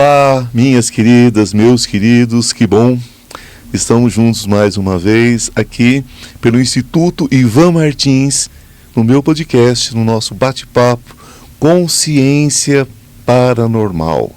Olá, minhas queridas, meus queridos, que bom. Estamos juntos mais uma vez aqui pelo Instituto Ivan Martins, no meu podcast, no nosso bate-papo Consciência Paranormal.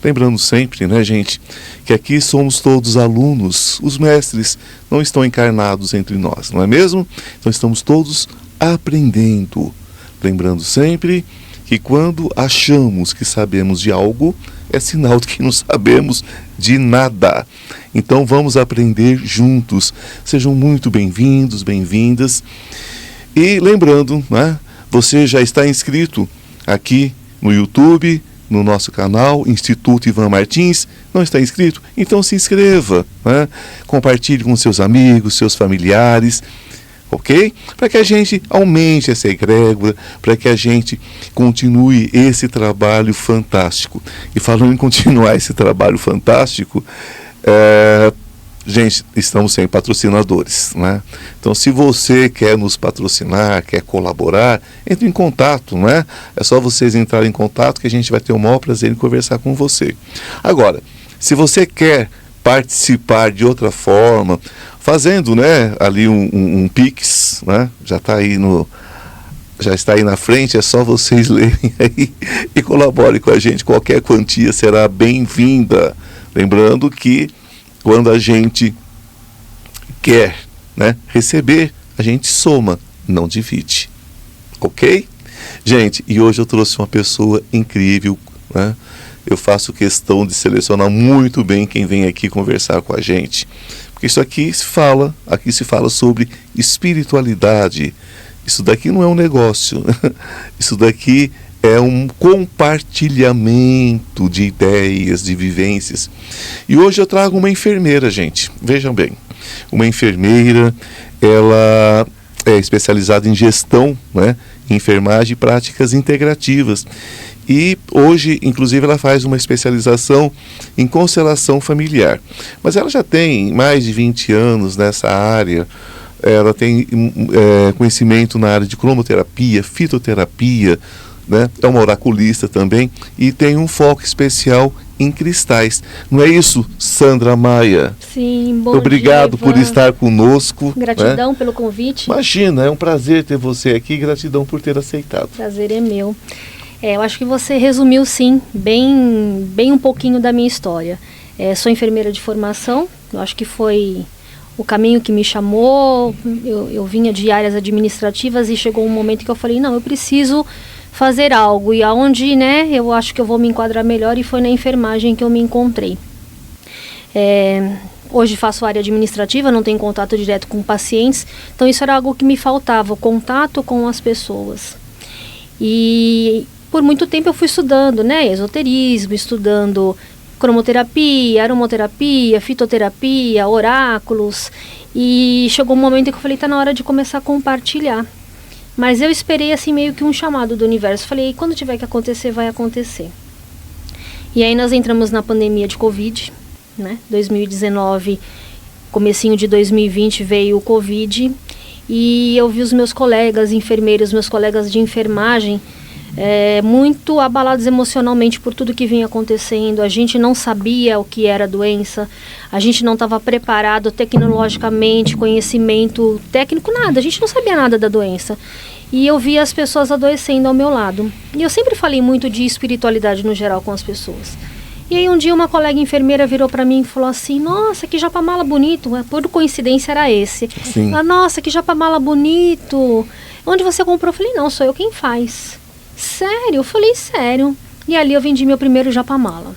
Lembrando sempre, né, gente, que aqui somos todos alunos, os mestres não estão encarnados entre nós, não é mesmo? Então estamos todos aprendendo. Lembrando sempre que quando achamos que sabemos de algo, é sinal de que não sabemos de nada. Então vamos aprender juntos. Sejam muito bem-vindos, bem-vindas. E lembrando, né, você já está inscrito aqui no YouTube, no nosso canal, Instituto Ivan Martins. Não está inscrito? Então se inscreva, né? Compartilhe com seus amigos, seus familiares, ok? Para que a gente aumente essa egrégora, para que a gente continue esse trabalho fantástico. E falando em continuar esse trabalho fantástico, gente, estamos sem patrocinadores, né? Então, se você quer nos patrocinar, quer colaborar, entre em contato, né? É só vocês entrarem em contato que a gente vai ter o maior prazer em conversar com você. Agora, se você quer participar de outra forma, fazendo, né, ali um Pix, né? Já está aí na frente, é só vocês lerem aí e colaborem com a gente. Qualquer quantia será bem-vinda. Lembrando que quando a gente quer, né, receber, a gente soma, não divide. Ok? Gente, e hoje eu trouxe uma pessoa incrível, né? Eu faço questão de selecionar muito bem quem vem aqui conversar com a gente. Porque isso aqui se fala sobre espiritualidade. Isso daqui não é um negócio. Isso daqui é um compartilhamento de ideias, de vivências. E hoje eu trago uma enfermeira, gente. Vejam bem. Uma enfermeira, ela é especializada em gestão, né, enfermagem e práticas integrativas. E hoje, inclusive, ela faz uma especialização em constelação familiar. Mas ela já tem mais de 20 anos nessa área. Ela tem conhecimento na área de cromoterapia, fitoterapia, né? É uma oraculista também e tem um foco especial em cristais. Não é isso, Sandra Maia? Sim, bom Obrigado dia, por estar conosco. Gratidão, né? pelo convite. Imagina, é um prazer ter você aqui. Gratidão por ter aceitado. Prazer é meu. Eu acho que você resumiu, sim, bem um pouquinho da minha história. Sou enfermeira de formação, eu acho que foi o caminho que me chamou. Eu vinha de áreas administrativas e chegou um momento que eu falei, não, eu preciso fazer algo. E aonde, né, eu acho que eu vou me enquadrar melhor, e foi na enfermagem que eu me encontrei. Hoje faço área administrativa, não tenho contato direto com pacientes, então isso era algo que me faltava, o contato com as pessoas. E por muito tempo eu fui estudando, né, esoterismo, estudando cromoterapia, aromoterapia, fitoterapia, oráculos, e chegou um momento em que eu falei, tá na hora de começar a compartilhar. Mas eu esperei assim meio que um chamado do universo, falei, quando tiver que acontecer, vai acontecer. E aí nós entramos na pandemia de Covid, né, 2019, comecinho de 2020 veio o Covid, e eu vi os meus colegas enfermeiros, meus colegas de enfermagem, muito abalados emocionalmente por tudo que vinha acontecendo. A gente não sabia o que era a doença, a gente não estava preparado tecnologicamente, conhecimento técnico, nada, a gente não sabia nada da doença. E eu via as pessoas adoecendo ao meu lado. E eu sempre falei muito de espiritualidade no geral com as pessoas. E aí um dia uma colega enfermeira virou para mim e falou assim, nossa, que japamala bonito, por coincidência era esse. Sim. Ela, nossa, que japamala bonito, onde você comprou? Eu falei, não, sou eu quem faz. Sério? Eu falei, sério. E ali eu vendi meu primeiro japamala.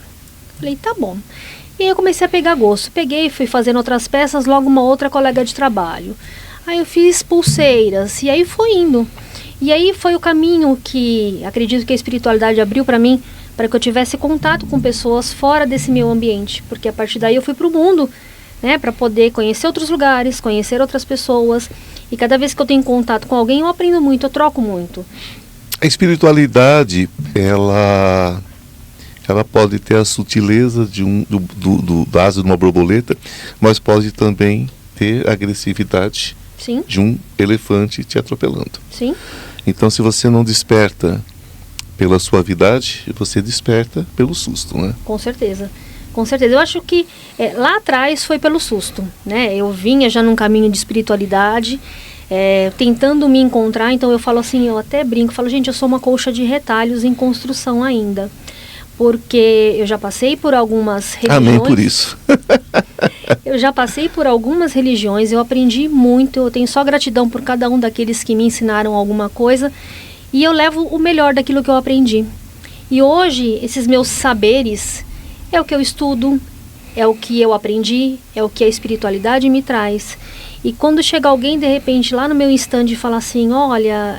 Falei, tá bom. E aí eu comecei a pegar gosto. Peguei, fui fazendo outras peças, logo uma outra colega de trabalho. Aí eu fiz pulseiras, e aí foi indo. E aí foi o caminho que acredito que a espiritualidade abriu para mim, para que eu tivesse contato com pessoas fora desse meu ambiente. Porque a partir daí eu fui para o mundo, né, para poder conhecer outros lugares, conhecer outras pessoas. E cada vez que eu tenho contato com alguém, eu aprendo muito, eu troco muito. A espiritualidade, ela pode ter a sutileza do asa de uma borboleta, mas pode também ter a agressividade Sim. de um elefante te atropelando. Sim. Então, se você não desperta pela suavidade, você desperta pelo susto, né? Com certeza. Com certeza. Eu acho que lá atrás foi pelo susto, né? Eu vinha já num caminho de espiritualidade, tentando me encontrar. Então eu falo assim, eu até brinco, falo, gente, eu sou uma colcha de retalhos em construção ainda. Porque eu já passei por algumas religiões. Amém por isso. Eu já passei por algumas religiões, eu aprendi muito, eu tenho só gratidão por cada um daqueles que me ensinaram alguma coisa. E eu levo o melhor daquilo que eu aprendi. E hoje, esses meus saberes é o que eu estudo, é o que eu aprendi, é o que a espiritualidade me traz. E quando chega alguém, de repente, lá no meu stand e fala assim, olha,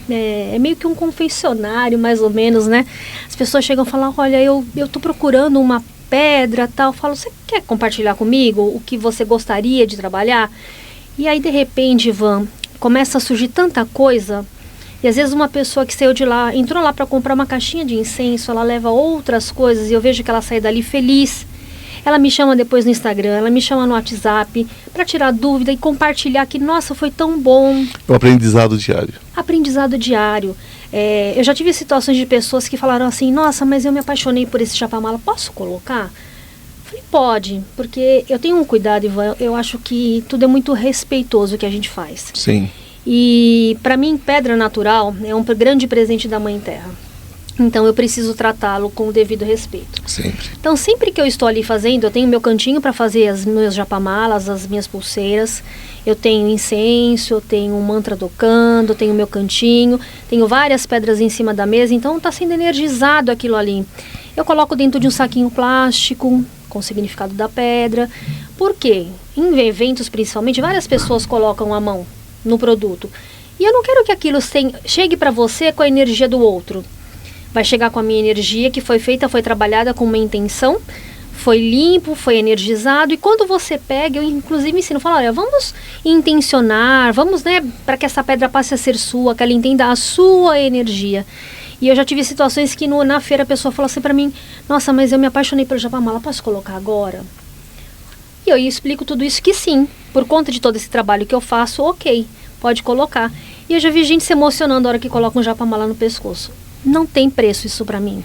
é meio que um confessionário, mais ou menos, né? As pessoas chegam e falam, olha, eu tô procurando uma pedra, tal. Eu falo, você quer compartilhar comigo o que você gostaria de trabalhar? E aí, de repente, Ivan, começa a surgir tanta coisa. E às vezes uma pessoa que saiu de lá, entrou lá para comprar uma caixinha de incenso, ela leva outras coisas e eu vejo que ela sai dali feliz. Ela me chama depois no Instagram, ela me chama no WhatsApp para tirar dúvida e compartilhar que, nossa, foi tão bom. É um aprendizado diário. Aprendizado diário. Eu já tive situações de pessoas que falaram assim, nossa, mas eu me apaixonei por esse chapamala, posso colocar? Falei, pode, porque eu tenho um cuidado, Ivan, eu acho que tudo é muito respeitoso o que a gente faz. Sim. E para mim, pedra natural é um grande presente da Mãe Terra. Então eu preciso tratá-lo com o devido respeito. Sempre. Então sempre que eu estou ali fazendo, eu tenho meu cantinho para fazer as minhas japamalas, as minhas pulseiras. Eu tenho incenso, eu tenho um mantra tocando, eu tenho meu cantinho, tenho várias pedras em cima da mesa, então está sendo energizado aquilo ali. Eu coloco dentro de um saquinho plástico com o significado da pedra. Por quê? Em eventos principalmente, várias pessoas colocam a mão no produto. E eu não quero que aquilo chegue para você com a energia do outro. Vai chegar com a minha energia que foi feita, foi trabalhada com uma intenção, foi limpo, foi energizado. E quando você pega, eu inclusive ensino, falo, olha, vamos intencionar, vamos, né, para que essa pedra passe a ser sua, que ela entenda a sua energia. E eu já tive situações que na feira a pessoa falou assim para mim, nossa, mas eu me apaixonei pelo japamala, posso colocar agora? E eu explico tudo isso que sim, por conta de todo esse trabalho que eu faço, ok, pode colocar. E eu já vi gente se emocionando na hora que coloca um japamala no pescoço. Não tem preço isso para mim.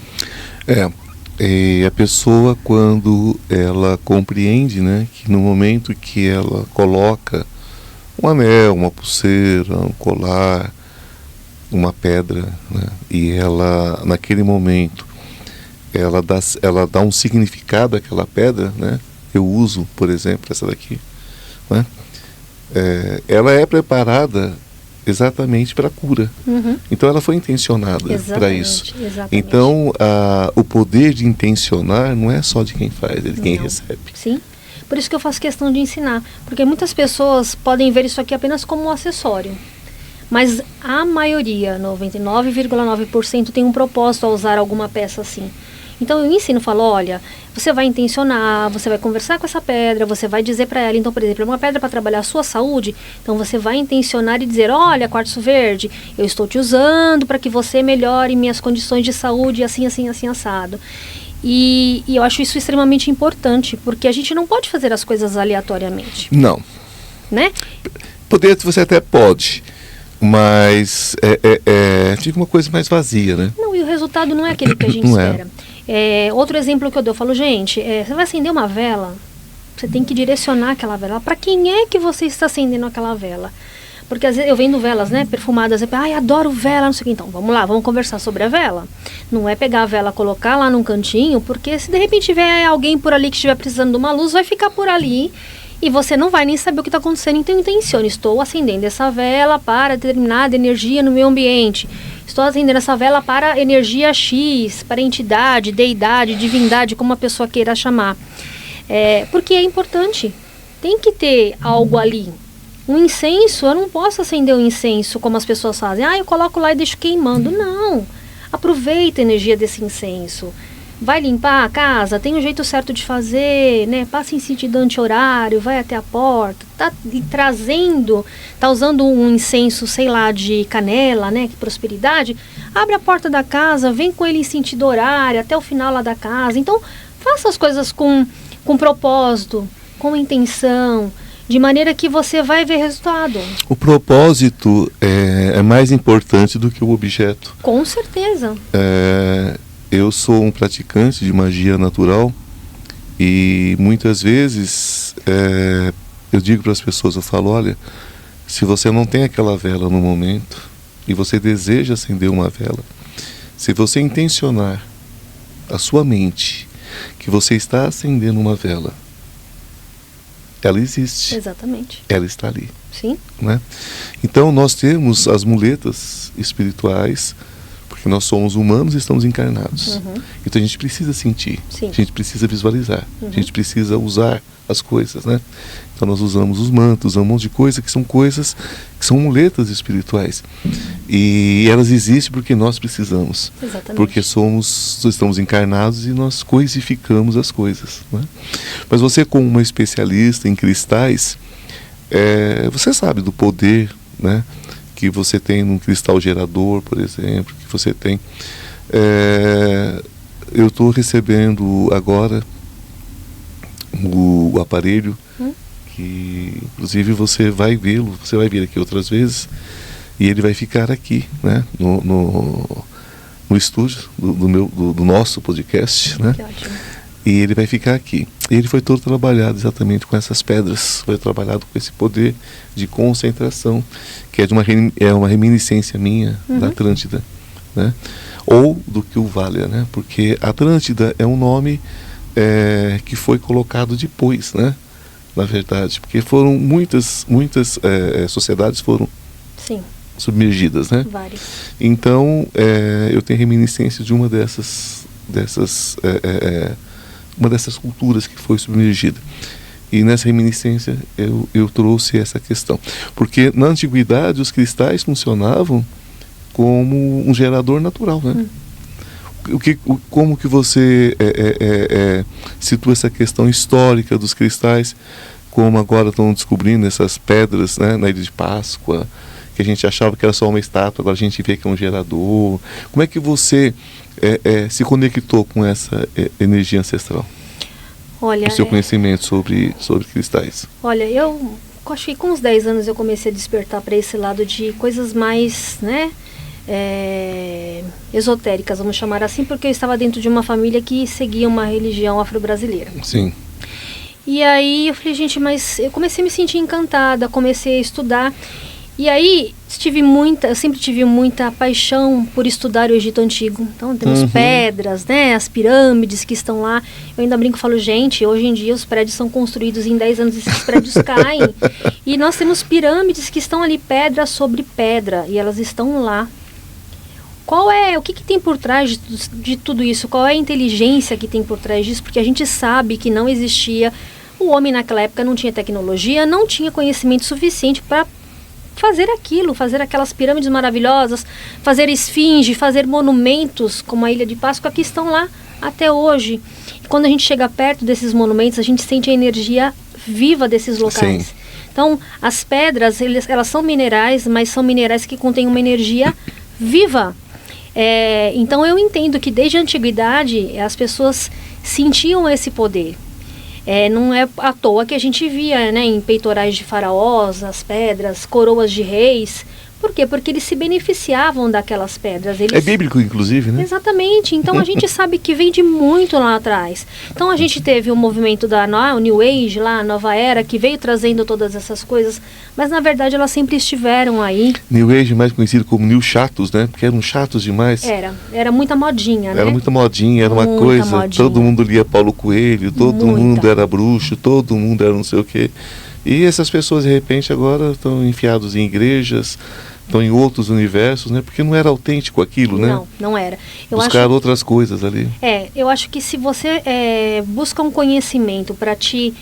A pessoa, quando ela compreende, né, que no momento que ela coloca um anel, uma pulseira, um colar, uma pedra, né, e ela, naquele momento, ela dá um significado àquela pedra, né? Eu uso, por exemplo, essa daqui, né? Ela é preparada exatamente para a cura. Uhum. Então ela foi intencionada para isso. Exatamente. Então o poder de intencionar não é só de quem faz, é de quem recebe. Sim, por isso que eu faço questão de ensinar, porque muitas pessoas podem ver isso aqui apenas como um acessório, mas a maioria, 99,9%, tem um propósito ao usar alguma peça assim. Então eu ensino, falo, olha, você vai intencionar, você vai conversar com essa pedra, você vai dizer para ela, então, por exemplo, é uma pedra para trabalhar a sua saúde, então você vai intencionar e dizer, olha, quartzo verde, eu estou te usando para que você melhore minhas condições de saúde, assim, assim, assim, assado. E eu acho isso extremamente importante, porque a gente não pode fazer as coisas aleatoriamente. Não. Né? Poder você até pode, mas fica uma coisa mais vazia, né? Não, e o resultado não é aquele que a gente espera. Outro exemplo que eu dou, eu falo, gente, você vai acender uma vela, você tem que direcionar aquela vela. Para quem é que você está acendendo aquela vela? Porque às vezes eu vendo velas, né, perfumadas, ai, adoro vela, não sei o que. Então, vamos lá, vamos conversar sobre a vela. Não é pegar a vela, colocar lá num cantinho, porque se de repente tiver alguém por ali que estiver precisando de uma luz, vai ficar por ali e você não vai nem saber o que está acontecendo. Então, intencione, estou acendendo essa vela para determinada energia no meu ambiente. Estou acendendo essa vela para energia X, para entidade, deidade, divindade, como a pessoa queira chamar. Porque é importante. Tem que ter algo ali. Um incenso, eu não posso acender um incenso como as pessoas fazem. Eu coloco lá e deixo queimando. Não. Aproveita a energia desse incenso. Vai limpar a casa, tem um jeito certo de fazer, né? Passa em sentido anti-horário, vai até a porta, tá usando um incenso, sei lá, de canela, né? Que prosperidade, abre a porta da casa, vem com ele em sentido horário, até o final lá da casa. Então, faça as coisas com propósito, com intenção, de maneira que você vai ver resultado. O propósito é mais importante do que o objeto. Com certeza. certeza. Eu sou um praticante de magia natural e muitas vezes eu digo para as pessoas, eu falo, olha, se você não tem aquela vela no momento e você deseja acender uma vela, se você intencionar a sua mente que você está acendendo uma vela, ela existe. Exatamente. Ela está ali. Sim. Né? Então nós temos as muletas espirituais, porque nós somos humanos e estamos encarnados. Então a gente precisa sentir, Sim. a gente precisa visualizar, a gente precisa usar as coisas, né? Então nós usamos os mantos, usamos um monte de coisa que são muletas espirituais. E elas existem porque nós precisamos. Exatamente. Porque estamos encarnados e nós coisificamos as coisas, né? Mas você, como uma especialista em cristais, você sabe do poder, né, que você tem num cristal gerador, por exemplo, que você tem. Eu estou recebendo agora o aparelho, que inclusive você vai vê-lo, você vai vir aqui outras vezes, e ele vai ficar aqui, né, no estúdio do nosso podcast, né? Que ótimo. E ele vai ficar aqui. Ele foi todo trabalhado exatamente com essas pedras, foi trabalhado com esse poder de concentração, que é uma reminiscência minha da Atlântida, né? Ou do Kilvalia, né? Porque Atlântida é um nome que foi colocado depois, né? Na verdade, porque foram muitas sociedades foram Sim. submergidas, né? Várias. Então, eu tenho reminiscência de uma dessas culturas que foi submergida. E nessa reminiscência eu trouxe essa questão. Porque na antiguidade os cristais funcionavam como um gerador natural, né? Como que você situa essa questão histórica dos cristais, como agora estão descobrindo essas pedras, né, na Ilha de Páscoa, que a gente achava que era só uma estátua, agora a gente vê que é um gerador. Como é que você se conectou com essa energia ancestral? Olha, o seu conhecimento sobre cristais? Olha, eu acho que com uns 10 anos eu comecei a despertar para esse lado de coisas mais, né, esotéricas, vamos chamar assim, porque eu estava dentro de uma família que seguia uma religião afro-brasileira. Sim. E aí eu falei, gente, mas eu comecei a me sentir encantada, comecei a estudar. E aí eu sempre tive muita paixão por estudar o Egito Antigo. Então temos pedras, né, as pirâmides que estão lá. Eu ainda brinco e falo, gente, hoje em dia os prédios são construídos em 10 anos e esses prédios caem. E nós temos pirâmides que estão ali pedra sobre pedra e elas estão lá. O que tem por trás de tudo isso? Qual é a inteligência que tem por trás disso? Porque a gente sabe que não existia, o homem naquela época não tinha tecnologia, não tinha conhecimento suficiente para fazer aquilo, fazer aquelas pirâmides maravilhosas, fazer esfinge, fazer monumentos como a Ilha de Páscoa que estão lá até hoje. E quando a gente chega perto desses monumentos, a gente sente a energia viva desses locais. Sim. Então, as pedras, elas são minerais, mas são minerais que contêm uma energia viva. Então eu entendo que desde a antiguidade as pessoas sentiam esse poder. Não é à toa que a gente via, né, em peitorais de faraós, as pedras, coroas de reis. Por quê? Porque eles se beneficiavam daquelas pedras. É bíblico, inclusive, né? Exatamente. Então a gente sabe que vem de muito lá atrás. Então a gente teve o movimento o New Age, lá, a Nova Era, que veio trazendo todas essas coisas, mas na verdade elas sempre estiveram aí. New Age, mais conhecido como New Chatos, né? Porque eram chatos demais. Era muita modinha, né? Era muita modinha, era muita uma coisa, modinha. Todo mundo lia Paulo Coelho, todo mundo era bruxo, todo mundo era não sei o quê. E essas pessoas, de repente, agora estão enfiados em igrejas, estão em outros universos, né? Porque não era autêntico aquilo, né? Não era. Buscar outras coisas ali. Eu acho que se você busca um conhecimento para ti,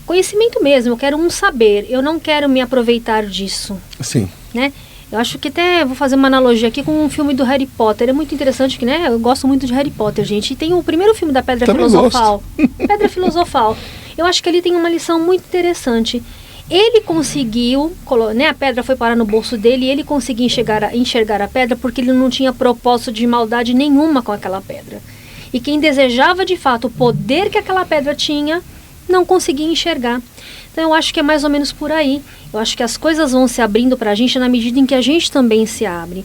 conhecimento mesmo, eu quero um saber, eu não quero me aproveitar disso. Sim. Né? Eu acho que até vou fazer uma analogia aqui com um filme do Harry Potter. É muito interessante que, né? Eu gosto muito de Harry Potter, gente. E tem o primeiro filme da Pedra Filosofal. Pedra Filosofal. Eu acho que ali tem uma lição muito interessante. Ele conseguiu, né, a pedra foi parar no bolso dele e ele conseguiu enxergar a pedra porque ele não tinha propósito de maldade nenhuma com aquela pedra. E quem desejava de fato o poder que aquela pedra tinha, não conseguia enxergar. Então eu acho que é mais ou menos por aí. Eu acho que as coisas vão se abrindo para a gente na medida em que a gente também se abre.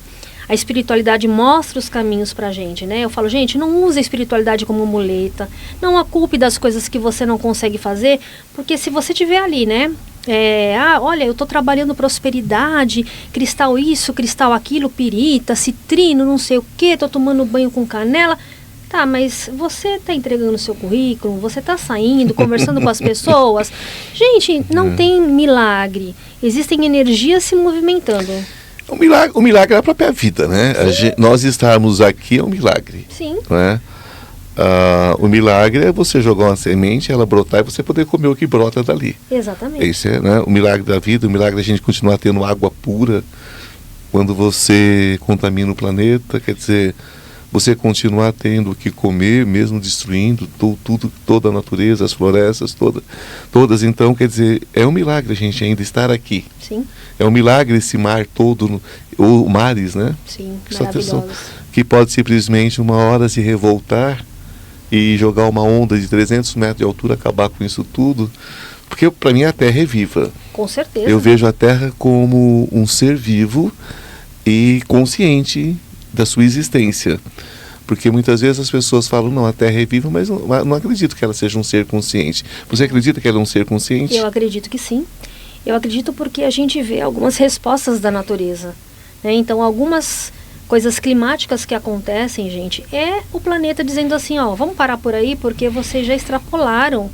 A espiritualidade mostra os caminhos pra gente, né? Eu falo, gente, não use a espiritualidade como muleta, não a culpe das coisas que você não consegue fazer, porque se você tiver ali, né? Olha, eu tô trabalhando prosperidade, cristal isso, cristal aquilo, pirita, citrino, não sei o que, tô tomando banho com canela. Tá, mas você está entregando o seu currículo, você está saindo, conversando com as pessoas. Gente, não tem milagre. Existem energias se movimentando. O milagre é a própria vida, né? Nós estarmos aqui é um milagre. Sim. Né? O milagre é você jogar uma semente, ela brotar e você poder comer o que brota dali. Exatamente. Esse é, né, o milagre da vida, o milagre da gente continuar tendo água pura quando você contamina o planeta, quer dizer... Você continuar tendo o que comer, mesmo destruindo toda a natureza, as florestas, todas. Então, quer dizer, é um milagre a gente ainda estar aqui. Sim. É um milagre esse mar todo, ou mares, né? Sim, maravilhosos. Que pode simplesmente uma hora se revoltar e jogar uma onda de 300 metros de altura, acabar com isso tudo. Porque para mim a Terra é viva. Com certeza. Eu vejo a Terra como um ser vivo e consciente da sua existência, porque muitas vezes as pessoas falam, não, a Terra é viva, mas não acredito que ela seja um ser consciente. Você acredita que ela é um ser consciente? Eu acredito que sim. Eu acredito porque a gente vê algumas respostas da natureza, né? Então, algumas coisas climáticas que acontecem, gente, é o planeta dizendo assim, ó, vamos parar por aí porque vocês já extrapolaram,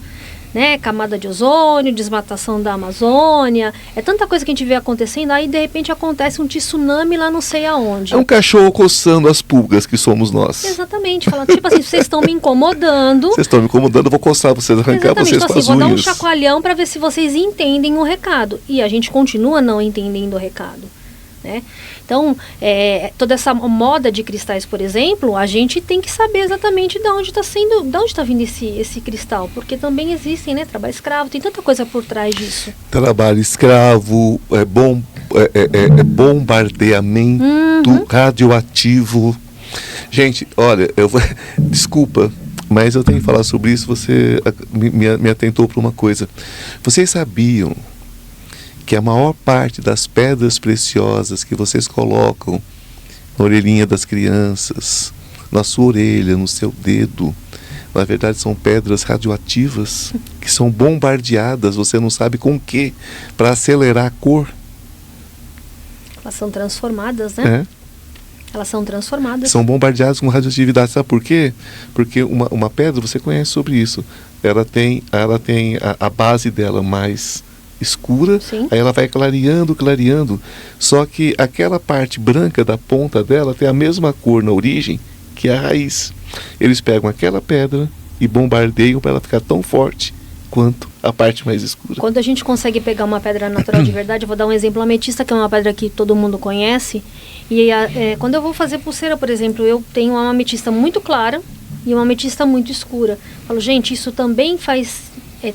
né, camada de ozônio, desmatação da Amazônia, é tanta coisa que a gente vê acontecendo, aí de repente acontece um tsunami lá não sei aonde. É um cachorro coçando as pulgas que somos nós. Exatamente, fala, tipo assim, vocês estão me incomodando. Vocês estão me incomodando, eu vou coçar vocês, arrancar vocês tipo com assim, as vou unhas. dar um chacoalhão para ver se vocês entendem o recado. E a gente continua não entendendo o recado, né? Então, toda essa moda de cristais, por exemplo, a gente tem que saber exatamente de onde está vindo esse cristal, porque também existem, né, trabalho escravo, tem tanta coisa por trás disso. Trabalho escravo, bombardeamento radioativo. Gente, olha, desculpa, mas eu tenho que falar sobre isso, você me atentou para uma coisa. Vocês sabiam que a maior parte das pedras preciosas que vocês colocam na orelhinha das crianças, na sua orelha, no seu dedo, na verdade são pedras radioativas que são bombardeadas, você não sabe com o que, para acelerar a cor. Elas são transformadas, né? Elas são transformadas. São bombardeadas com radioatividade. Sabe por quê? Porque uma pedra, você conhece sobre isso, ela tem a base dela mais escura. Sim. Aí ela vai clareando, só que aquela parte branca da ponta dela tem a mesma cor na origem que a raiz. Eles pegam aquela pedra e bombardeiam para ela ficar tão forte quanto a parte mais escura. Quando a gente consegue pegar uma pedra natural de verdade, eu vou dar um exemplo, a ametista, que é uma pedra que todo mundo conhece, e quando eu vou fazer pulseira, por exemplo, eu tenho uma ametista muito clara e uma ametista muito escura. Falo, gente, isso também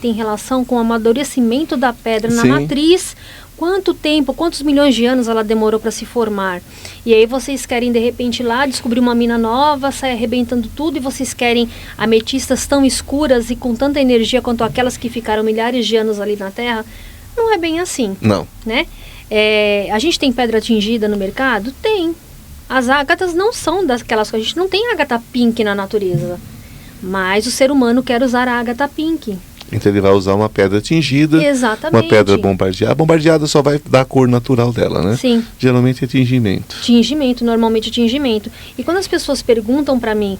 tem relação com o amadurecimento da pedra na matriz. Quanto tempo, quantos milhões de anos ela demorou para se formar? E aí vocês querem, de repente, ir lá descobrir uma mina nova, sair arrebentando tudo, e vocês querem ametistas tão escuras e com tanta energia quanto aquelas que ficaram milhares de anos ali na Terra? Não é bem assim. Não. Né? A gente tem pedra tingida no mercado? Tem. As ágatas não são daquelas coisas. A gente não tem ágata pink na natureza. Mas o ser humano quer usar a ágata pink. Então ele vai usar uma pedra tingida. Exatamente. Uma pedra bombardeada. A bombardeada só vai dar a cor natural dela, né? Sim. Geralmente é tingimento. Tingimento, normalmente é tingimento. E quando as pessoas perguntam para mim,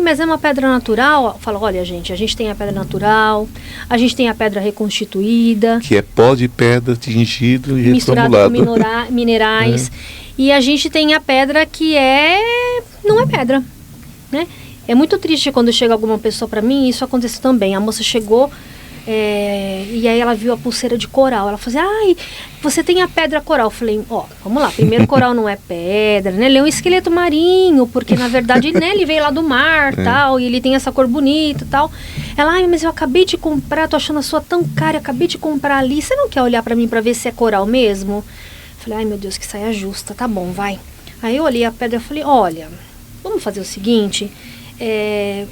mas é uma pedra natural? Eu falo, olha, gente, a gente tem a pedra natural, a gente tem a pedra reconstituída. Que é pó de pedra tingido e misturado com minerais. E a gente tem a pedra que não é pedra, né? É muito triste quando chega alguma pessoa para mim, isso aconteceu também. A moça chegou e aí ela viu a pulseira de coral. Ela falou assim, você tem a pedra coral. Eu falei, vamos lá, primeiro coral não é pedra, né? Ele é um esqueleto marinho, porque na verdade, né, ele veio lá do mar, tal, e ele tem essa cor bonita e tal. Ela, mas eu acabei de comprar, tô achando a sua tão cara, eu acabei de comprar ali, você não quer olhar para mim para ver se é coral mesmo? Eu falei, meu Deus, que saia justa, tá bom, vai. Aí eu olhei a pedra e falei, olha, vamos fazer o seguinte... É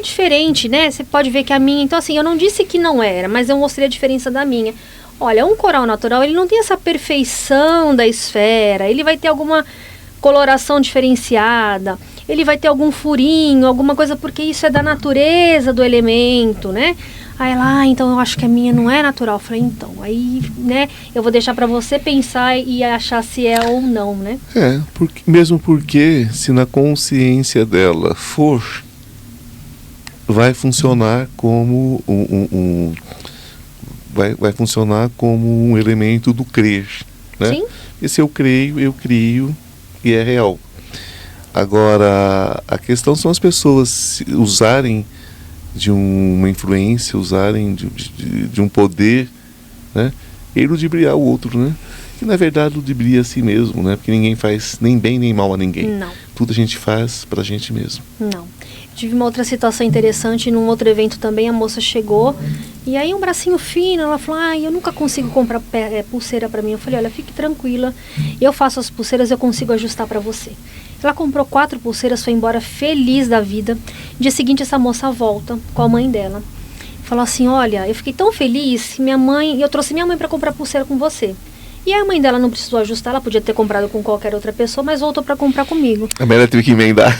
diferente, né? Você pode ver que a minha... Então, assim, eu não disse que não era, mas eu mostrei a diferença da minha. Olha, um coral natural, ele não tem essa perfeição da esfera. Ele vai ter alguma coloração diferenciada, ele vai ter algum furinho, alguma coisa, porque isso é da natureza do elemento, né? Aí ela, então eu acho que a minha não é natural. Eu falei, então, aí, né, eu vou deixar para você pensar e achar se é ou não, né? Mesmo porque se na consciência dela for, vai funcionar como vai funcionar como um elemento do crer, né? Sim. E se eu creio, eu crio e é real. Agora, a questão são as pessoas usarem de uma influência, usarem de um poder, né, e ludibriar o outro, né? Que na verdade ludibria a si mesmo, né? Porque ninguém faz nem bem nem mal a ninguém. Não. Tudo a gente faz pra gente mesmo. Não. Tive uma outra situação interessante, num outro evento também, a moça chegou, e aí um bracinho fino, ela falou, eu nunca consigo comprar pulseira pra mim. Eu falei, olha, fique tranquila, eu faço as pulseiras, eu consigo ajustar pra você. Ela comprou 4 pulseiras, foi embora feliz da vida. Dia seguinte, essa moça volta com a mãe dela. Falou assim, olha, eu fiquei tão feliz, eu trouxe minha mãe pra comprar pulseira com você. E a mãe dela não precisou ajustar, ela podia ter comprado com qualquer outra pessoa, mas voltou para comprar comigo. A mãe teve que emendar.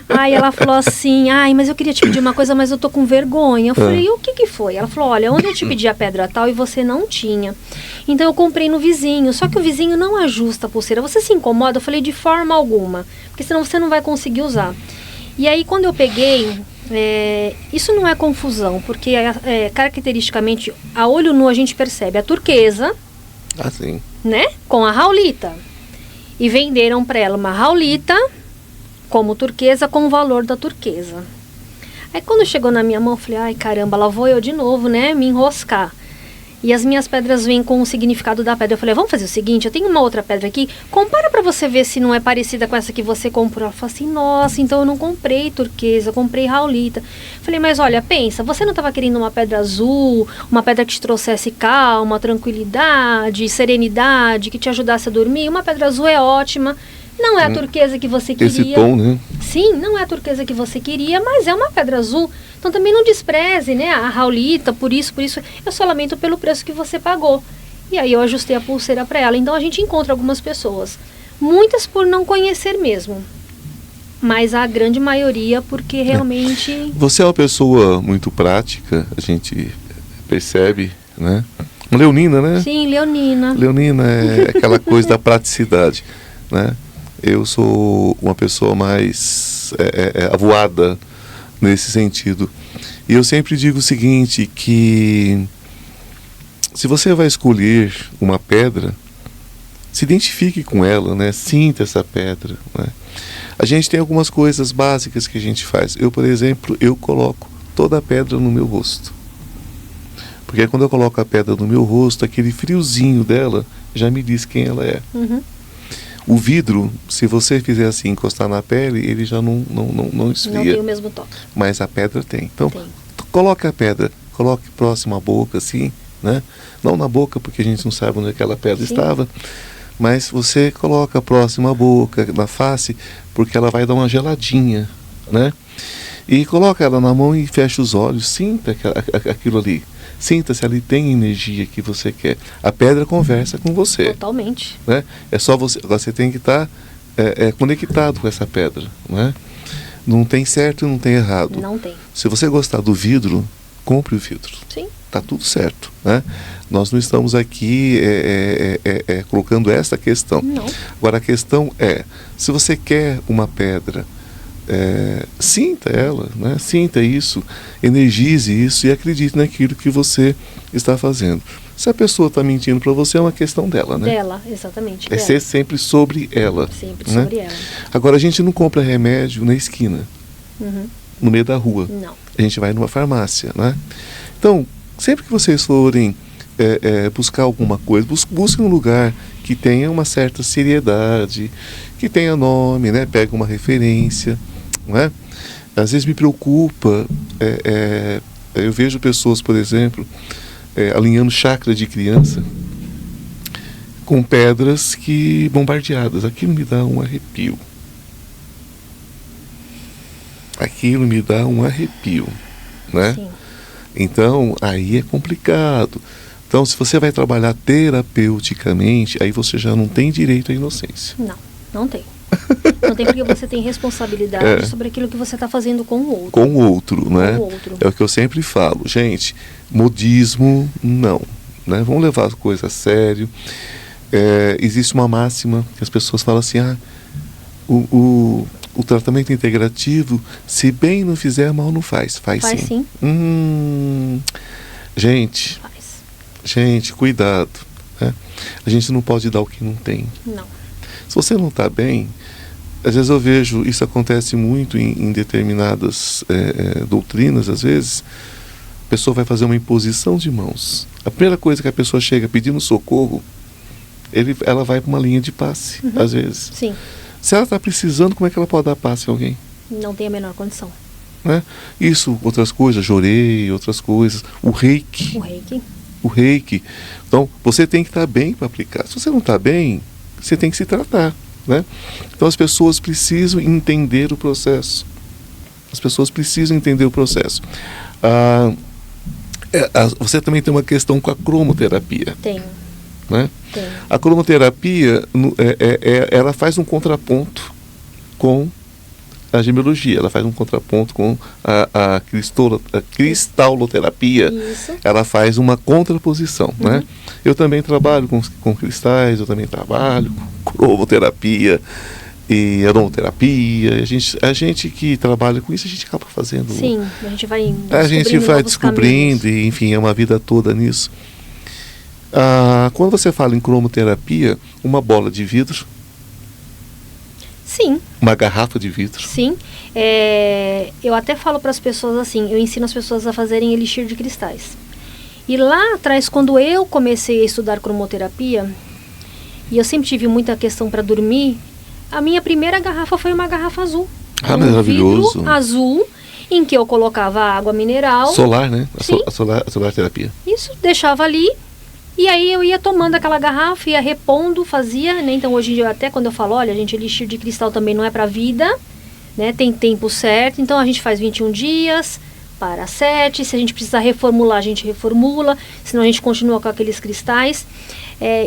Aí ela falou assim, mas eu queria te pedir uma coisa, mas eu tô com vergonha. Eu falei, e o que foi? Ela falou, olha, ontem eu te pedi a pedra tal e você não tinha. Então eu comprei no vizinho, só que o vizinho não ajusta a pulseira. Você se incomoda? Eu falei, de forma alguma, porque senão você não vai conseguir usar. E aí quando eu peguei, isso não é confusão, porque caracteristicamente, a olho nu a gente percebe a turquesa, sim, né, com a raulita. E venderam para ela uma raulita como turquesa com o valor da turquesa. Aí quando chegou na minha mão, eu falei, caramba, lá vou eu de novo, né, me enroscar. E as minhas pedras vêm com o significado da pedra. Eu falei, vamos fazer o seguinte, eu tenho uma outra pedra aqui, compara pra você ver se não é parecida com essa que você comprou. Ela falou assim, nossa, então eu não comprei turquesa, eu comprei raulita. Eu falei, mas olha, pensa, você não estava querendo uma pedra azul, uma pedra que te trouxesse calma, tranquilidade, serenidade, que te ajudasse a dormir? Uma pedra azul é ótima. Não é a turquesa que você queria. Esse tom, né? Sim, não é a turquesa que você queria, mas é uma pedra azul. Então também não despreze, né, a raulita, por isso, eu só lamento pelo preço que você pagou. E aí eu ajustei a pulseira para ela. Então a gente encontra algumas pessoas, muitas por não conhecer mesmo, mas a grande maioria porque realmente... Você é uma pessoa muito prática, a gente percebe, né? Leonina, né? Sim, leonina. Leonina é aquela coisa da praticidade, né? Eu sou uma pessoa mais avoada nesse sentido. E eu sempre digo o seguinte, que se você vai escolher uma pedra, se identifique com ela, né? Sinta essa pedra, né? A gente tem algumas coisas básicas que a gente faz. Eu, por exemplo, eu coloco toda a pedra no meu rosto. Porque quando eu coloco a pedra no meu rosto, aquele friozinho dela já me diz quem ela é. Uhum. O vidro, se você fizer assim, encostar na pele, ele já não esfria. Não tem o mesmo toque. Mas a pedra tem. Então, coloque a pedra, coloque próximo à boca, assim, né? Não na boca, porque a gente não sabe onde aquela pedra estava. Mas você coloca próximo à boca, na face, porque ela vai dar uma geladinha, né? E coloca ela na mão e fecha os olhos, sinta aquilo ali. Sinta se ali tem energia que você quer. A pedra conversa com você. Totalmente. Né? É só você tem que estar conectado com essa pedra, né? Não tem certo e não tem errado. Não tem. Se você gostar do vidro, compre o vidro. Sim. Tá tudo certo, né? Nós não estamos aqui colocando essa questão. Não. Agora a questão é, se você quer uma pedra, sinta ela, né? Sinta isso, energize isso e acredite naquilo que você está fazendo. Se a pessoa está mentindo para você, é uma questão dela, né? Dela, exatamente. Ser sempre sobre ela. Sempre, né? sobre ela. Agora, a gente não compra remédio na esquina, no meio da rua. Não. A gente vai numa farmácia, né? Então, sempre que vocês forem buscar alguma coisa, busquem um lugar que tenha uma certa seriedade, que tenha nome, né? Pega uma referência, né? Às vezes me preocupa, eu vejo pessoas, por exemplo, alinhando chakra de criança com pedras bombardeadas. Aquilo me dá um arrepio. Aquilo me dá um arrepio, né? Sim. Então, aí é complicado. Então, se você vai trabalhar terapeuticamente, aí você já não tem direito à inocência. Não, não tem. Não tem porque você tem responsabilidade sobre aquilo que você está fazendo com o outro. Com o outro, né? Com o outro. É o que eu sempre falo. Gente, modismo, não. Né? Vamos levar a coisa a sério. Existe uma máxima que as pessoas falam assim, o tratamento integrativo, se bem não fizer, mal não faz. Faz sim. Gente, cuidado. Né? A gente não pode dar o que não tem. Não. Se você não está bem, às vezes eu vejo, isso acontece muito em determinadas doutrinas, às vezes, a pessoa vai fazer uma imposição de mãos. A primeira coisa que a pessoa chega pedindo socorro, ela vai para uma linha de passe, às vezes. Sim. Se ela está precisando, como é que ela pode dar passe a alguém? Não tem a menor condição. Né? Isso, outras coisas, jorei, outras coisas. O reiki. Então, você tem que estar bem para aplicar. Se você não está bem, você tem que se tratar. Né? Então, as pessoas precisam entender o processo. Você também tem uma questão com a cromoterapia. Tenho. Né? A cromoterapia, ela faz um contraponto com a gemologia, ela faz um contraponto com a cristalloterapia. Isso. Ela faz uma contraposição. Né? Eu também trabalho com cristais, eu também trabalho com cromoterapia e aromaterapia. A gente que trabalha com isso, a gente acaba fazendo. Sim, a gente vai descobrindo e, enfim, é uma vida toda nisso. Quando você fala em cromoterapia, uma bola de vidro. Sim. Uma garrafa de vidro. Sim. Eu até falo para as pessoas assim, eu ensino as pessoas a fazerem elixir de cristais. E lá atrás, quando eu comecei a estudar cromoterapia, e eu sempre tive muita questão para dormir, a minha primeira garrafa foi uma garrafa azul. Maravilhoso. Vidro azul, em que eu colocava água mineral. Solar, né? Sim. A solar terapia. Isso, deixava ali. E aí eu ia tomando aquela garrafa, ia repondo, fazia, né? Então hoje em dia, até quando eu falo, olha, gente, elixir de cristal também não é para vida, né? Tem tempo certo, então a gente faz 21 dias, para 7, se a gente precisar reformular, a gente reformula, senão a gente continua com aqueles cristais.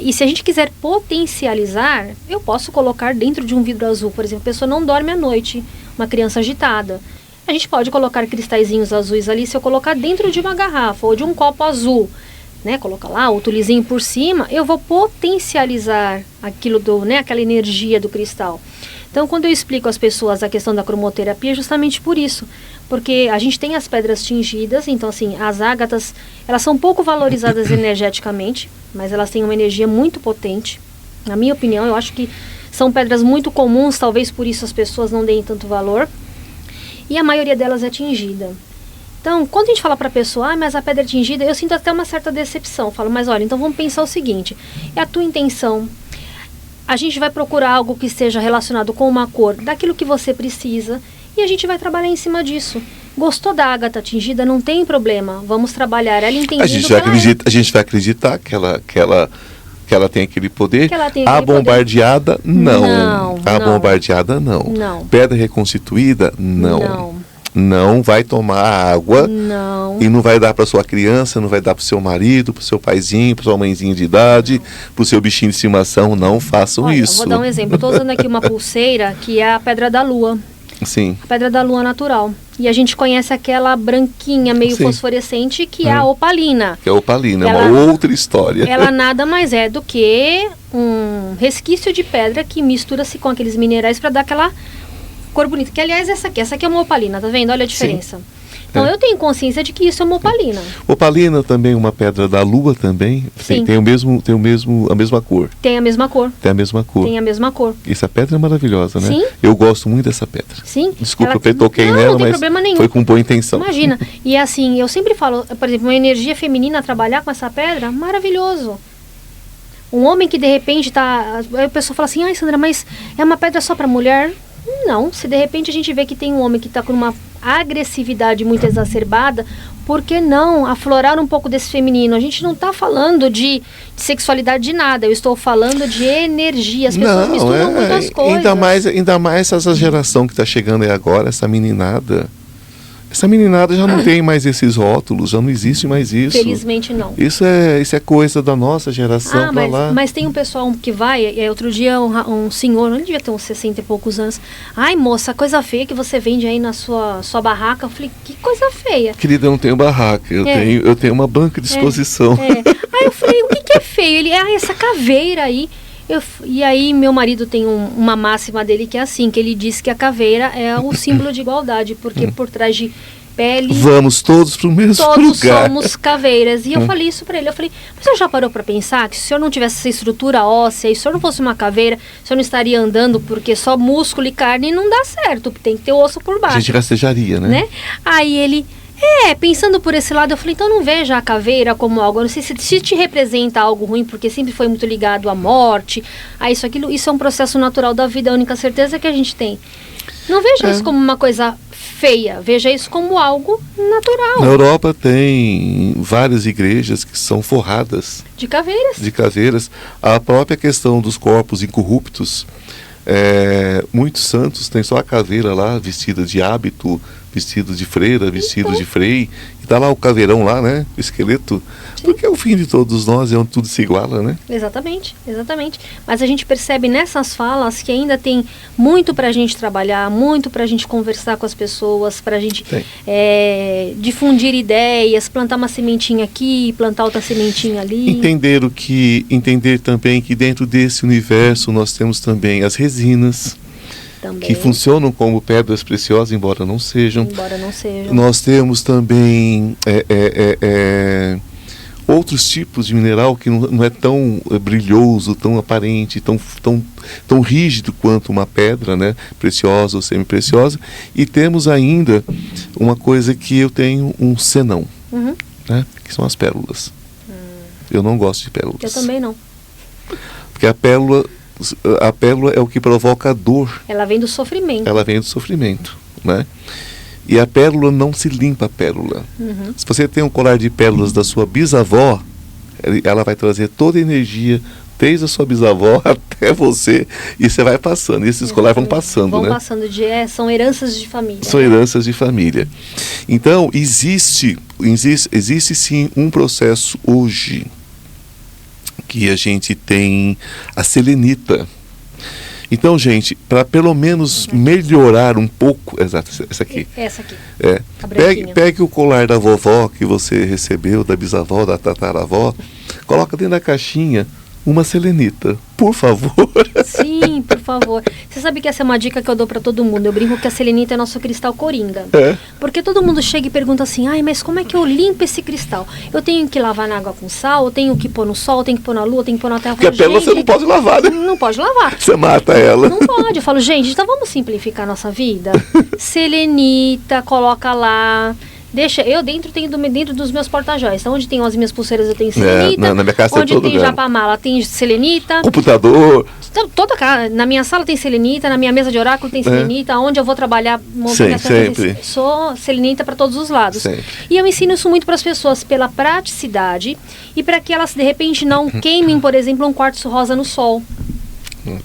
E se a gente quiser potencializar, eu posso colocar dentro de um vidro azul, por exemplo, a pessoa não dorme à noite, uma criança agitada. A gente pode colocar cristalzinhos azuis ali, se eu colocar dentro de uma garrafa ou de um copo azul, né, colocar lá o tulizinho por cima, eu vou potencializar aquilo aquela energia do cristal. Então, quando eu explico às pessoas a questão da cromoterapia, é justamente por isso, porque a gente tem as pedras tingidas, então assim, as ágatas, elas são pouco valorizadas energeticamente, mas elas têm uma energia muito potente. Na minha opinião, eu acho que são pedras muito comuns, talvez por isso as pessoas não deem tanto valor, e a maioria delas é tingida. Então, quando a gente fala para a pessoa, mas a pedra é tingida, eu sinto até uma certa decepção. Eu falo, mas olha, então vamos pensar o seguinte, é a tua intenção. A gente vai procurar algo que esteja relacionado com uma cor daquilo que você precisa e a gente vai trabalhar em cima disso. Gostou da ágata tingida? Não tem problema. Vamos trabalhar ela entendendo a gente vai acreditar que ela tem aquele poder. A bombardeada, não. Bombardeada, não. Pedra reconstituída, não. Não vai tomar água. Não. E não vai dar para sua criança, não vai dar para o seu marido, para o seu paizinho, para sua mãezinha de idade, para o seu bichinho de estimação. Não façam isso. Vou dar um exemplo. Estou usando aqui uma pulseira que é a pedra da lua. Sim. A pedra da lua natural. E a gente conhece aquela branquinha, meio fosforescente, que é a opalina. Que é a opalina, é uma outra história. Ela nada mais é do que um resquício de pedra que mistura-se com aqueles minerais para dar aquela cor bonita. Que, aliás, essa aqui é uma opalina, tá vendo? Olha a diferença. Sim. Então, eu tenho consciência de que isso é uma opalina. Opalina também é uma pedra da lua também. Sim. Tem a mesma cor. Tem a mesma cor. Tem a mesma cor. Essa pedra é maravilhosa, né? Sim. Eu gosto muito dessa pedra. Sim. Desculpa, eu toquei nela, mas foi com boa intenção. Imagina. E assim, eu sempre falo, por exemplo, uma energia feminina trabalhar com essa pedra, maravilhoso. Um homem que de repente aí a pessoa fala assim, ai Sandra, mas é uma pedra só para mulher? Não, se de repente a gente vê que tem um homem que está com uma agressividade muito exacerbada, por que não aflorar um pouco desse feminino? A gente não está falando de sexualidade de nada, eu estou falando de energia, as pessoas misturam muitas coisas. Ainda mais essa geração que está chegando aí agora, essa meninada. Essa meninada já não tem mais esses rótulos, já não existe mais isso. Felizmente não. Isso é coisa da nossa geração pra lá. Mas tem um pessoal que vai, outro dia um senhor, ele devia ter uns 60 e poucos anos. Ai, moça, coisa feia que você vende aí na sua barraca. Eu falei, que coisa feia. Querida, eu não tenho barraca, eu tenho uma banca de exposição. Aí eu falei, o que é feio? Ele, essa caveira aí. E aí meu marido tem uma máxima dele que é assim, que ele diz que a caveira é o símbolo de igualdade, porque por trás de pele... Vamos todos para o mesmo lugar. Todos somos caveiras. E eu falei isso para ele, eu falei, mas o senhor já parou para pensar que se o senhor não tivesse essa estrutura óssea, e se o senhor não fosse uma caveira, o senhor não estaria andando, porque só músculo e carne não dá certo, tem que ter osso por baixo. A gente rastejaria, né? Aí ele... pensando por esse lado, eu falei, então não veja a caveira como algo, eu não sei se te representa algo ruim, porque sempre foi muito ligado à morte, a isso, aquilo, isso é um processo natural da vida, a única certeza que a gente tem. Não veja isso como uma coisa feia, veja isso como algo natural. Na Europa tem várias igrejas que são forradas de caveiras. A própria questão dos corpos incorruptos, muitos santos têm só a caveira lá, vestida de hábito, vestido de freira, vestido de frei, e tá lá o caveirão lá, né, o esqueleto. Sim. Porque é o fim de todos nós, é onde tudo se iguala, né? Exatamente. Mas a gente percebe nessas falas que ainda tem muito pra gente trabalhar, muito pra gente conversar com as pessoas, pra gente difundir ideias, plantar uma sementinha aqui, plantar outra sementinha ali. Entender também que dentro desse universo nós temos também as resinas, que funcionam como pedras preciosas, embora não sejam. Nós temos também outros tipos de mineral que não é tão brilhoso, tão aparente, tão rígido quanto uma pedra, né, preciosa ou semi-preciosa. E temos ainda uma coisa que eu tenho um senão, né, que são as pérolas. Eu não gosto de pérolas. Eu também não. Porque a pérola é o que provoca a dor. Ela vem do sofrimento. Né? E a pérola não se limpa a pérola. Se você tem um colar de pérolas da sua bisavó, ela vai trazer toda a energia desde a sua bisavó até você, e você vai passando. E esses colares vão passando, né? São heranças de família. São heranças de família. Então, existe sim um processo hoje que a gente tem a selenita. Então, gente, para pelo menos melhorar um pouco... Exato, essa aqui. Pegue o colar da vovó que você recebeu, da bisavó, da tataravó, coloca dentro da caixinha uma selenita, por favor. Sim, por favor. Você sabe que essa é uma dica que eu dou para todo mundo. Eu brinco que a selenita é nosso cristal coringa. Porque todo mundo chega e pergunta assim, mas como é que eu limpo esse cristal? Eu tenho que lavar na água com sal, eu tenho que pôr no sol, eu tenho que pôr na lua, eu tenho que pôr na terra. Porque a pérola você não pode lavar, né? Não pode lavar. Você mata ela. Não pode. Eu falo, gente, então vamos simplificar a nossa vida? Selenita, coloca lá... Dentro dos meus porta-joias. Então, onde tem as minhas pulseiras, eu tenho selenita. Na minha casa onde tem japamala, tem selenita. Computador. Então, na minha sala tem selenita, na minha mesa de oráculo tem selenita. Onde eu vou trabalhar, sempre. Sou selenita para todos os lados. Sempre. E eu ensino isso muito para as pessoas, pela praticidade e para que elas, de repente, não queimem, por exemplo, um quartzo rosa no sol.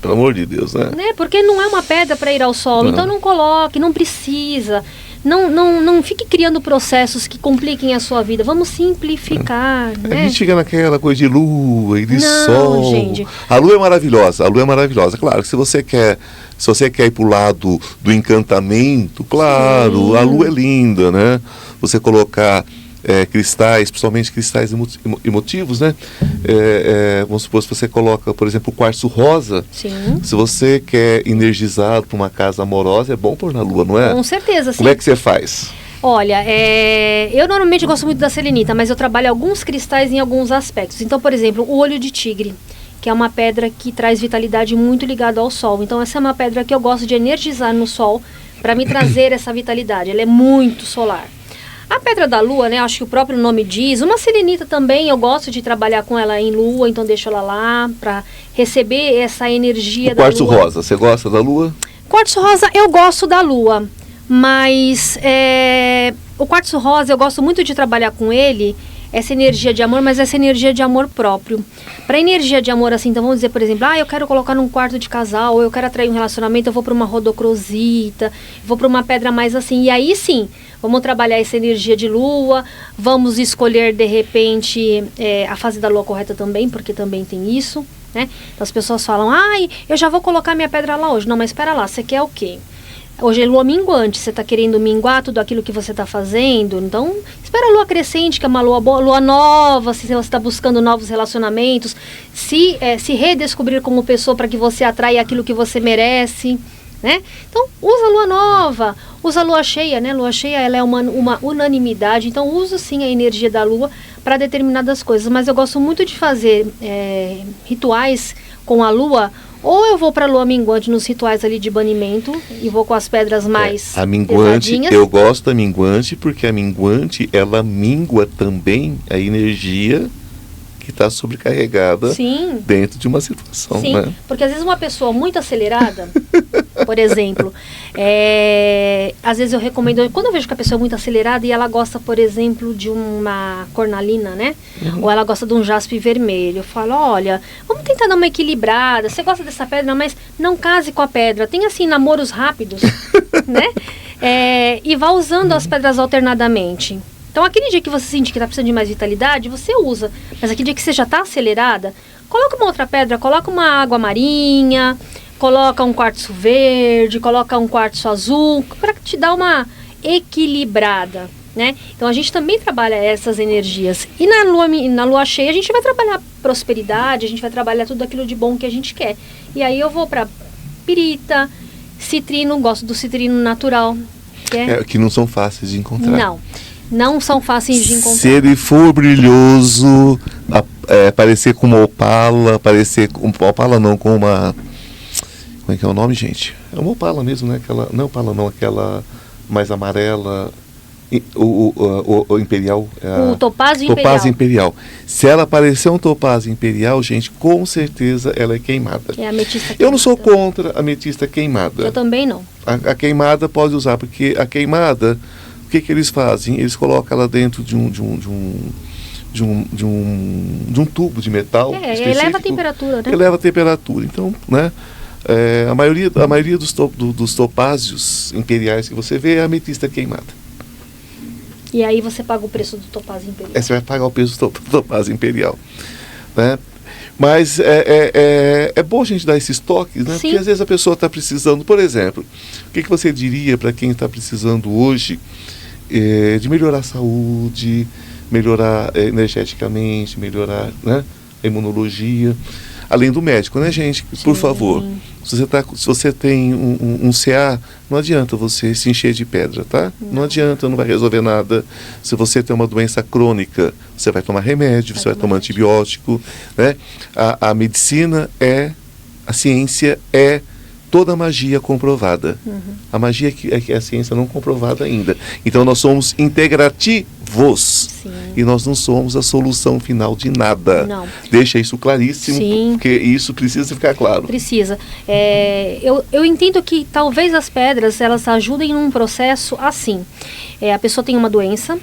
Pelo amor de Deus, né? Porque não é uma pedra para ir ao sol. Então, não coloque, não precisa. Não fique criando processos que compliquem a sua vida. Vamos simplificar, né? A gente fica naquela coisa de lua e de sol. Gente. A lua é maravilhosa. Claro, se você quer ir pro lado do encantamento, claro, a lua é linda, né? Você colocar cristais, principalmente cristais emotivos, né? Vamos supor, se você coloca, por exemplo, o quartzo rosa. Sim. Se você quer energizar para uma casa amorosa, é bom pôr na lua, não é? Com certeza, sim. Como é que você faz? Olha, eu normalmente gosto muito da selenita, mas eu trabalho alguns cristais em alguns aspectos. Então, por exemplo, o olho de tigre, que é uma pedra que traz vitalidade muito ligada ao sol. Então, essa é uma pedra que eu gosto de energizar no sol para me trazer essa vitalidade. Ela é muito solar. A pedra da lua, né, acho que o próprio nome diz, uma selenita também, eu gosto de trabalhar com ela em lua, então deixo ela lá para receber essa energia da lua. Quartzo rosa, você gosta da lua? Quartzo rosa, eu gosto da lua, mas o quartzo rosa, eu gosto muito de trabalhar com ele essa energia de amor, mas essa energia de amor próprio. Para energia de amor, assim, então vamos dizer, por exemplo, eu quero colocar num quarto de casal, ou eu quero atrair um relacionamento, eu vou para uma rodocrosita, vou para uma pedra mais assim, e aí sim, vamos trabalhar essa energia de lua, vamos escolher, de repente, a fase da lua correta também, porque também tem isso, né? Então as pessoas falam, eu já vou colocar minha pedra lá hoje. Não, mas espera lá, você quer o quê? Hoje é lua minguante, você está querendo minguar tudo aquilo que você está fazendo, então espera a lua crescente, que é uma lua boa, lua nova, se você está buscando novos relacionamentos, se redescobrir como pessoa para que você atraia aquilo que você merece, né? Então usa a lua nova, usa a lua cheia, né? Lua cheia ela é uma unanimidade, então usa sim a energia da lua para determinadas coisas, mas eu gosto muito de fazer rituais com a lua. Ou eu vou para a lua minguante nos rituais ali de banimento e vou com as pedras mais a minguante, pesadinhas. eu gosto da minguante porque a minguante, ela mingua também a energia que está sobrecarregada dentro de uma situação. Sim, né? Porque às vezes uma pessoa muito acelerada, por exemplo, às vezes eu recomendo, quando eu vejo que a pessoa é muito acelerada e ela gosta, por exemplo, de uma cornalina, né? Ou ela gosta de um jaspe vermelho, eu falo, olha, vamos tentar dar uma equilibrada, você gosta dessa pedra, mas não case com a pedra, tem assim namoros rápidos, né? E vá usando as pedras alternadamente. Então, aquele dia que você sente que está precisando de mais vitalidade, você usa. Mas aquele dia que você já está acelerada, coloca uma outra pedra, coloca uma água marinha, coloca um quartzo verde, coloca um quartzo azul, para te dar uma equilibrada, né? Então, a gente também trabalha essas energias. E na lua cheia, a gente vai trabalhar prosperidade, a gente vai trabalhar tudo aquilo de bom que a gente quer. E aí eu vou para pirita, citrino, gosto do citrino natural. Que não são fáceis de encontrar. Não são fáceis de encontrar. Se ele for brilhoso, parecer com uma opala, com uma... Como é que é o nome, gente? É uma opala mesmo, né? Não é opala não, aquela mais amarela, o imperial. O topázio imperial. Topázio imperial. Se ela parecer um topázio imperial, gente, com certeza ela é queimada. É a ametista queimada. Eu não sou contra a ametista queimada. Eu também não. A queimada pode usar, porque a queimada... O que eles fazem? Eles colocam ela dentro de um tubo de metal específico. Eleva a temperatura, né? Eleva a temperatura. Então, né? A maioria dos topázios imperiais que você vê é a ametista queimada. E aí você paga o preço do topázio imperial. Você vai pagar o preço do topázio imperial. Né? Mas é bom a gente dar esses toques, né? Porque às vezes a pessoa está precisando, por exemplo, o que você diria para quem está precisando hoje de melhorar a saúde, melhorar energeticamente, melhorar, né, a imunologia, além do médico, né, gente? Por favor, se você tem um CA, não adianta você se encher de pedra, tá? Não adianta, não vai resolver nada. Se você tem uma doença crônica, você vai tomar remédio, você vai tomar antibiótico, né? A medicina a ciência é toda a magia comprovada. A magia é a ciência não comprovada ainda. Então nós somos integrativos. E nós não somos a solução final de nada. Não. Deixa isso claríssimo, porque isso precisa ficar claro. Precisa. Eu entendo que talvez as pedras, elas ajudem num processo assim. A pessoa tem uma doença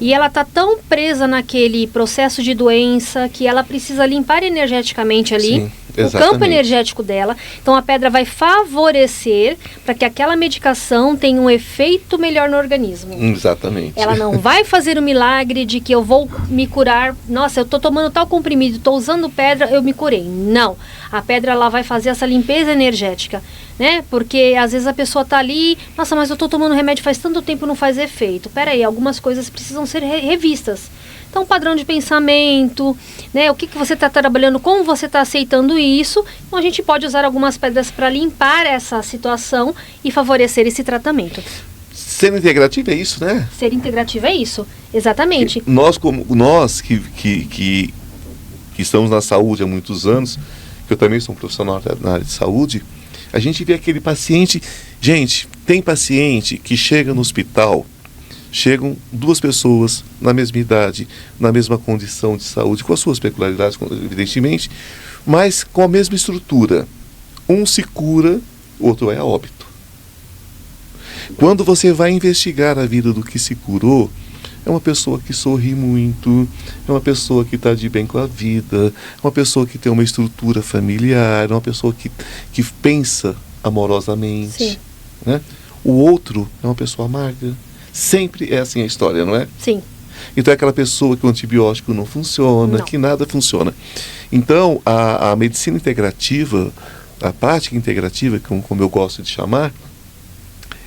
e ela está tão presa naquele processo de doença que ela precisa limpar energeticamente ali. O campo energético dela. Então a pedra vai favorecer para que aquela medicação tenha um efeito melhor no organismo. Exatamente. Ela não vai fazer o milagre de que eu vou me curar. Nossa, eu estou tomando tal comprimido, estou usando pedra, eu me curei. Não. A pedra ela vai fazer essa limpeza energética, né? Porque às vezes a pessoa está ali, nossa, mas eu estou tomando remédio faz tanto tempo e não faz efeito. Peraí, algumas coisas precisam ser revistas. Então, padrão de pensamento, né? O que você está trabalhando, como você está aceitando isso. Então, a gente pode usar algumas pedras para limpar essa situação e favorecer esse tratamento. Ser integrativo é isso, né? Ser integrativo é isso, exatamente. Nós que estamos na saúde há muitos anos, que eu também sou um profissional na área de saúde, a gente vê aquele paciente... Gente, tem paciente que chega no hospital... Chegam duas pessoas na mesma idade, na mesma condição de saúde, com as suas peculiaridades, evidentemente, mas com a mesma estrutura. Um se cura, o outro vai a óbito. Quando você vai investigar a vida do que se curou, é uma pessoa que sorri muito, é uma pessoa que está de bem com a vida, é uma pessoa que tem uma estrutura familiar, é uma pessoa que pensa amorosamente. Sim. Né? O outro é uma pessoa amarga. Sempre é assim a história, não é? Sim. Então é aquela pessoa que o antibiótico não funciona, Não. que nada funciona. Então a medicina integrativa, a prática integrativa, como eu gosto de chamar,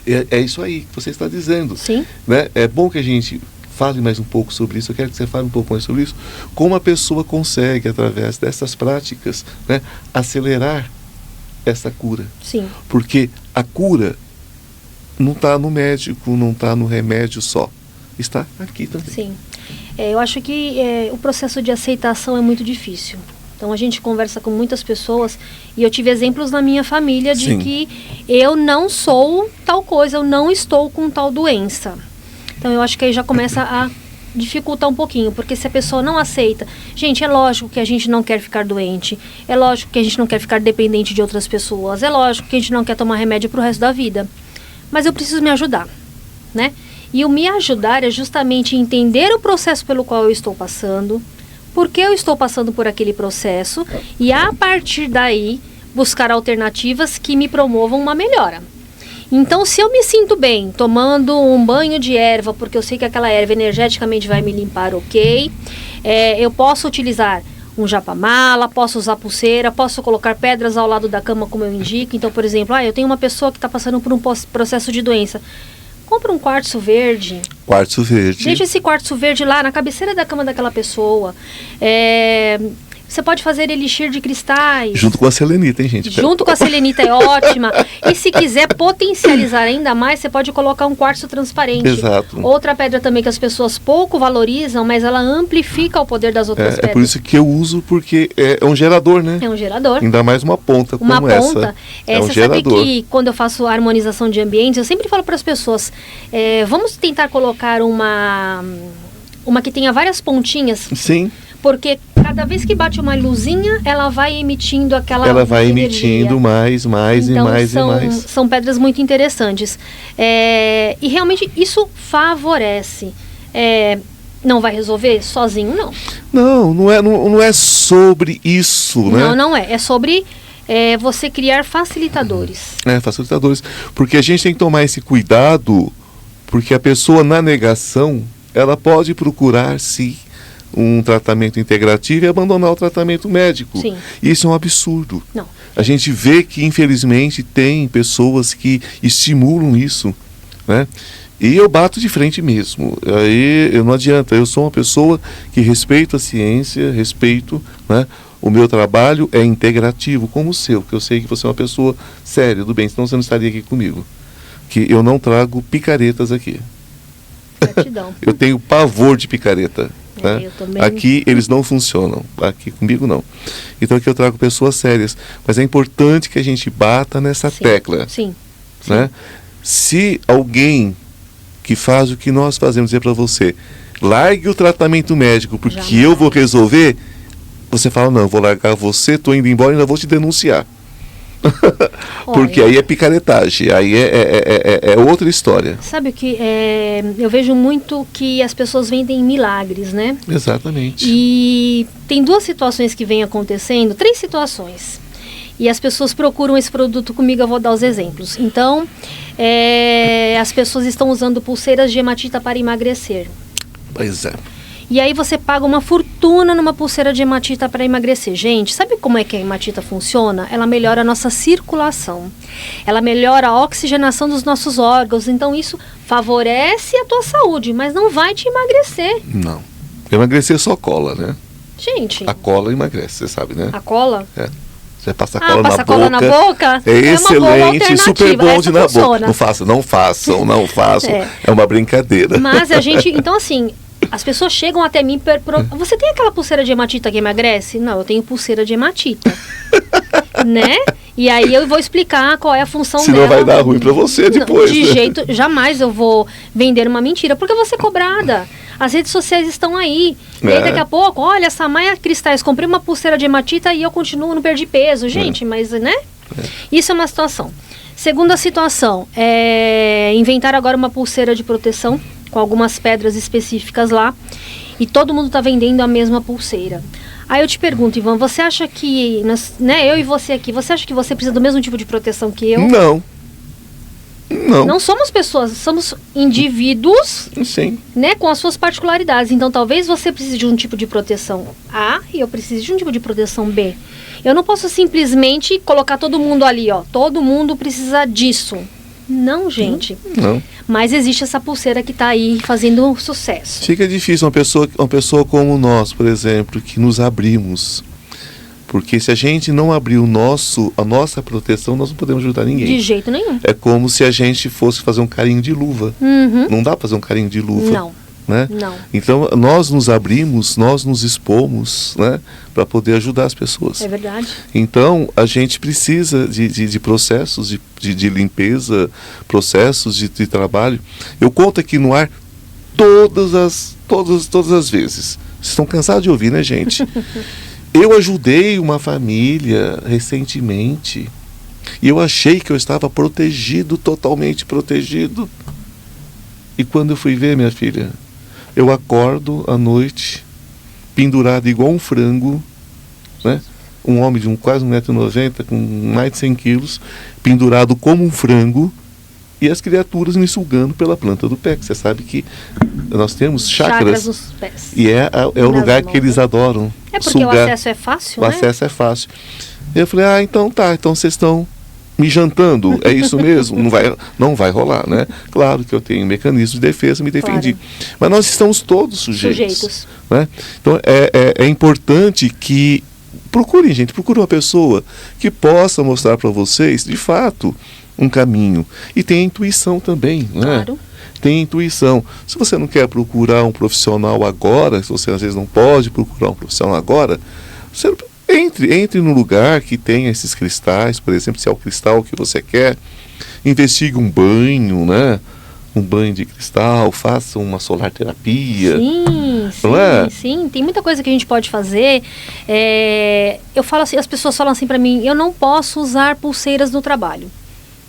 é isso aí que você está dizendo. Sim. Né? É bom que a gente fale mais um pouco sobre isso. Eu quero que você fale um pouco mais sobre isso. Como a pessoa consegue, através dessas práticas, né, acelerar essa cura. Sim. Porque a cura não está no médico, não está no remédio só. Está aqui também. Sim. Eu acho que o processo de aceitação é muito difícil. Então a gente conversa com muitas pessoas e eu tive exemplos na minha família de Sim. que eu não sou tal coisa, eu não estou com tal doença. Então eu acho que aí já começa a dificultar um pouquinho, porque se a pessoa não aceita... Gente, é lógico que a gente não quer ficar doente, é lógico que a gente não quer ficar dependente de outras pessoas, é lógico que a gente não quer tomar remédio pro resto da vida. Mas eu preciso me ajudar, né? E o me ajudar é justamente entender o processo pelo qual eu estou passando, por que eu estou passando por aquele processo, e a partir daí buscar alternativas que me promovam uma melhora. Então, se eu me sinto bem tomando um banho de erva, porque eu sei que aquela erva energeticamente vai me limpar, ok, eu posso utilizar um japamala, posso usar pulseira, posso colocar pedras ao lado da cama como eu indico. Então, por exemplo, eu tenho uma pessoa que está passando por um processo de doença. Compra um quartzo verde. Quartzo verde. Deixa esse quartzo verde lá na cabeceira da cama daquela pessoa. Você pode fazer elixir de cristais. Junto com a selenita, hein, gente? Junto com a selenita é ótima. E se quiser potencializar ainda mais, você pode colocar um quartzo transparente. Exato. Outra pedra também que as pessoas pouco valorizam, mas ela amplifica o poder das outras pedras. É por isso que eu uso, porque é um gerador, né? É um gerador. Ainda mais uma ponta como uma essa. Ponta. É um você gerador. Sabe que quando eu faço a harmonização de ambientes, eu sempre falo para as pessoas, vamos tentar colocar uma que tenha várias pontinhas. Sim. Porque cada vez que bate uma luzinha, ela vai emitindo aquela Ela vai energia. emitindo mais então, e mais. São pedras muito interessantes. E realmente isso favorece. Não vai resolver sozinho, não. Não é sobre isso, né? Não é. É sobre você criar facilitadores. Facilitadores. Porque a gente tem que tomar esse cuidado, porque a pessoa na negação, ela pode procurar um tratamento integrativo e abandonar o tratamento médico. Sim. Isso é um absurdo. Não. A gente vê que, infelizmente, tem pessoas que estimulam isso, né? E eu bato de frente mesmo. Aí não adianta. Eu sou uma pessoa que respeito a ciência, respeito, né? O meu trabalho é integrativo, como o seu, que eu sei que você é uma pessoa séria, do bem, senão você não estaria aqui comigo. Que eu não trago picaretas aqui. Gratidão. Eu tenho pavor de picareta. Né? Eu também. Aqui eles não funcionam, aqui comigo não. Então aqui eu trago pessoas sérias, mas é importante que a gente bata nessa tecla. Sim. Né? Se alguém que faz o que nós fazemos dizer para você, largue o tratamento médico porque Jamais. eu vou resolver, você fala, não, eu vou largar você, estou indo embora e ainda vou te denunciar. Porque aí é picaretagem, aí é outra história. Sabe o que eu vejo muito que as pessoas vendem milagres, né? Exatamente. E tem 2 situações que vêm acontecendo, 3 situações. E as pessoas procuram esse produto comigo, eu vou dar os exemplos. Então, as pessoas estão usando pulseiras de hematita para emagrecer. Pois é. E aí você paga uma fortuna numa pulseira de hematita para emagrecer. Gente, sabe como é que a hematita funciona? Ela melhora a nossa circulação. Ela melhora a oxigenação dos nossos órgãos. Então isso favorece a tua saúde, mas não vai te emagrecer. Não. Emagrecer só cola, né? Gente. A cola emagrece, você sabe, né? A cola? Você passa a cola, passa cola na boca? É excelente, super bom de na boca. Não façam. É uma brincadeira. Mas a gente, então assim, as pessoas chegam até mim e você tem aquela pulseira de hematita que emagrece? Não, eu tenho pulseira de hematita. Né? E aí eu vou explicar qual é a função dela. Senão vai dar ruim pra você depois. De jeito, jamais eu vou vender uma mentira, porque eu vou ser cobrada. As redes sociais estão aí. E aí daqui a pouco, olha, Samaya Cristais, comprei uma pulseira de hematita e eu continuo, não perdi peso. Gente, mas, né? Isso é uma situação. Segunda situação, inventaram agora uma pulseira de proteção com algumas pedras específicas lá, e todo mundo está vendendo a mesma pulseira. Aí eu te pergunto, Ivan, você acha que, eu e você aqui, você acha que você precisa do mesmo tipo de proteção que eu? Não. Não somos pessoas, somos indivíduos, sim, né, com as suas particularidades. Então talvez você precise de um tipo de proteção A e eu precise de um tipo de proteção B. Eu não posso simplesmente colocar todo mundo ali, ó, todo mundo precisa disso. Não, gente. Não. Mas existe essa pulseira que está aí fazendo sucesso. Fica difícil uma pessoa como nós, por exemplo, que nos abrimos. Porque se a gente não abrir a nossa proteção, nós não podemos ajudar ninguém. De jeito nenhum. É como se a gente fosse fazer um carinho de luva. Não dá para fazer um carinho de luva. Não. Né? Não. Então, nós nos abrimos, nós nos expomos, né, para poder ajudar as pessoas. É verdade. Então, a gente precisa de processos de limpeza, processos de trabalho. Eu conto aqui no ar todas as vezes. Vocês estão cansados de ouvir, né, gente? Eu ajudei uma família recentemente e eu achei que eu estava protegido, totalmente protegido. E quando eu fui ver, minha filha, eu acordo à noite, pendurado igual um frango, né? Um homem de quase 1,90 m, com mais de 100 quilos, pendurado como um frango, e as criaturas me sugando pela planta do pé. Você sabe que nós temos chakras nos pés. E é o lugar que eles adoram. É porque sugar. o acesso é fácil, O acesso é fácil. Eu falei, então tá, então vocês estão me jantando, é isso mesmo? Não vai rolar, né? Claro que eu tenho mecanismo de defesa, me defendi. Claro. Mas nós estamos todos sujeitos. Né? Então é importante que procurem uma pessoa que possa mostrar para vocês, de fato, um caminho. E tem a intuição também, né? Claro. Tem intuição. Se você não quer procurar um profissional agora, se você às vezes não pode procurar um profissional agora, você entre no lugar que tem esses cristais, por exemplo, se é o cristal que você quer, investigue um banho, né? Um banho de cristal, faça uma solar terapia. Sim, tem muita coisa que a gente pode fazer. Eu falo assim, as pessoas falam assim para mim, eu não posso usar pulseiras no trabalho.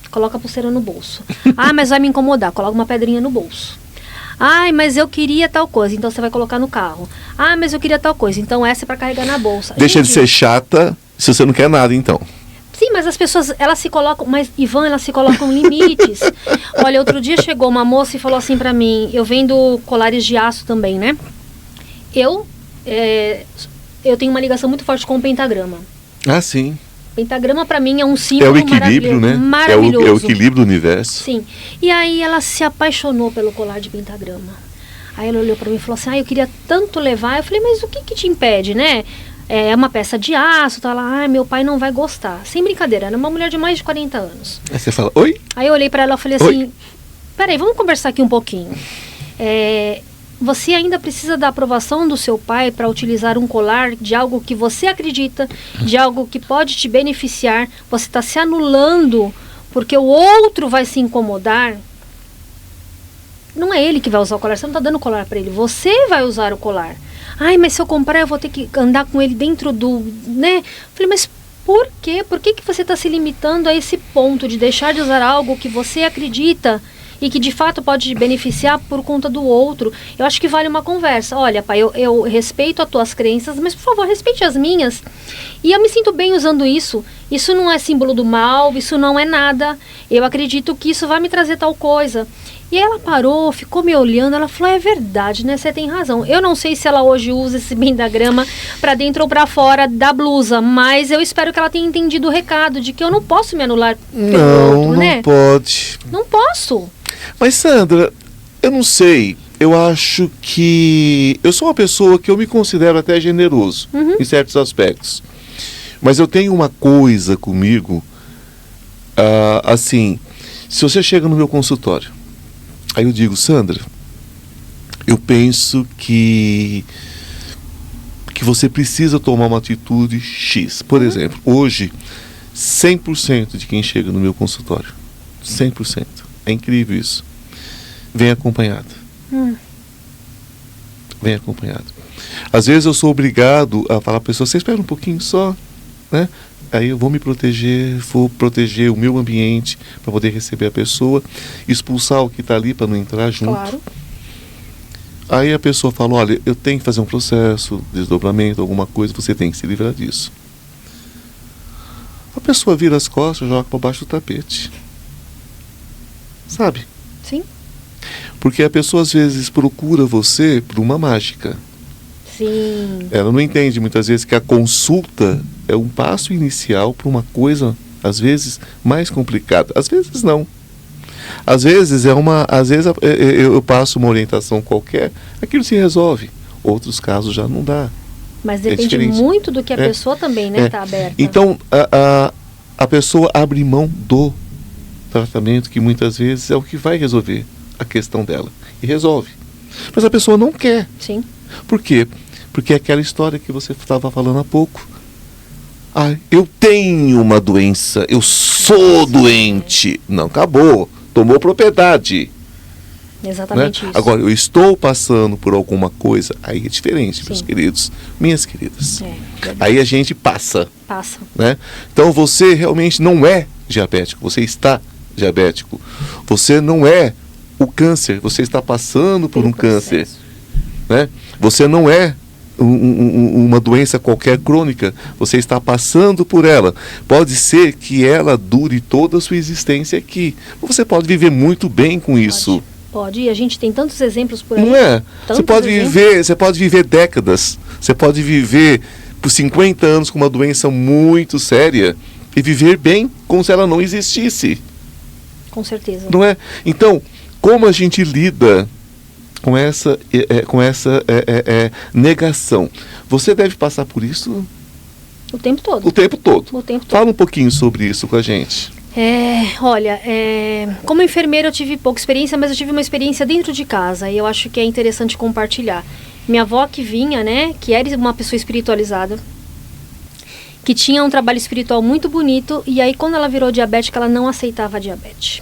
Coloca a pulseira no bolso. Mas vai me incomodar, coloca uma pedrinha no bolso. Mas eu queria tal coisa, então você vai colocar no carro. Mas eu queria tal coisa, então essa é para carregar na bolsa. Deixa de ser chata se você não quer nada, então. Sim, mas as pessoas, elas se colocam, elas se colocam limites. Olha, outro dia chegou uma moça e falou assim pra mim, eu vendo colares de aço também, né? Eu tenho uma ligação muito forte com o pentagrama. Sim. Pentagrama pra mim é um símbolo equilíbrio, né? Maravilhoso. É o equilíbrio do universo. Sim. E aí ela se apaixonou pelo colar de pentagrama. Aí ela olhou pra mim e falou assim, eu queria tanto levar. Eu falei, mas o que te impede, né? É uma peça de aço, tá lá, meu pai não vai gostar. Sem brincadeira, era uma mulher de mais de 40 anos. Aí você fala, oi? Aí eu olhei pra ela e falei assim, peraí, vamos conversar aqui um pouquinho. Você ainda precisa da aprovação do seu pai para utilizar um colar de algo que você acredita, de algo que pode te beneficiar. Você está se anulando porque o outro vai se incomodar. Não é ele que vai usar o colar, você não está dando o colar para ele, você vai usar o colar. Mas se eu comprar eu vou ter que andar com ele dentro do... né? Falei, mas por quê? Por que você está se limitando a esse ponto de deixar de usar algo que você acredita e que de fato pode te beneficiar por conta do outro? Eu acho que vale uma conversa. Olha, pai, eu respeito as tuas crenças, mas por favor, respeite as minhas. E eu me sinto bem usando isso. Isso não é símbolo do mal, isso não é nada. Eu acredito que isso vai me trazer tal coisa. E ela parou, ficou me olhando, ela falou, é verdade, né? Você tem razão. Eu não sei se ela hoje usa esse pentagrama para dentro ou para fora da blusa, mas eu espero que ela tenha entendido o recado de que eu não posso me anular pelo outro, né? Não pode. Não posso. Mas, Sandra, eu não sei, eu acho que... Eu sou uma pessoa que eu me considero até generoso, em certos aspectos. Mas eu tenho uma coisa comigo, assim, se você chega no meu consultório, aí eu digo, Sandra, eu penso que você precisa tomar uma atitude X. Por exemplo, hoje, 100% de quem chega no meu consultório, 100%, é incrível isso, vem acompanhado. Vem acompanhado. Às vezes eu sou obrigado a falar para a pessoa, você espera um pouquinho só, né? Aí eu vou me proteger, vou proteger o meu ambiente para poder receber a pessoa, expulsar o que está ali para não entrar junto. Claro. Aí a pessoa fala, olha, eu tenho que fazer um processo, desdobramento, alguma coisa, você tem que se livrar disso. A pessoa vira as costas e joga para baixo do tapete. Sabe? Sim. Porque a pessoa às vezes procura você por uma mágica. Sim. Ela não entende muitas vezes que a consulta é um passo inicial para uma coisa, às vezes, mais complicada. Às vezes não. Às vezes eu passo uma orientação qualquer, aquilo se resolve. Outros casos já não dá. Mas depende muito do que a pessoa também, né, está aberta. Então, a pessoa abre mão do tratamento, que muitas vezes é o que vai resolver a questão dela. E resolve. Mas a pessoa não quer. Sim. Por quê? Porque é aquela história que você estava falando há pouco. Eu tenho uma doença, eu sou doente. Não, acabou. Tomou propriedade. Exatamente isso. Agora, eu estou passando por alguma coisa, aí é diferente, meus queridos, minhas queridas. Aí a gente passa. Né? Então você realmente não é diabético, você está diabético. Você não é o câncer, você está passando por um câncer. Né? Você não é uma doença qualquer crônica, você está passando por ela. Pode ser que ela dure toda a sua existência aqui. Você pode viver muito bem com isso. Pode, e a gente tem tantos exemplos por aí. Não é? Você pode viver décadas. Você pode viver por 50 anos com uma doença muito séria e viver bem como se ela não existisse. Com certeza. Não é? Então, como a gente lida com essa negação? Você deve passar por isso o tempo todo. O tempo todo. O tempo todo. Fala um pouquinho sobre isso com a gente. Olha, como enfermeira eu tive pouca experiência, mas eu tive uma experiência dentro de casa e eu acho que é interessante compartilhar. Minha avó que vinha, né, que era uma pessoa espiritualizada, que tinha um trabalho espiritual muito bonito, e aí quando ela virou diabética, ela não aceitava a diabetes.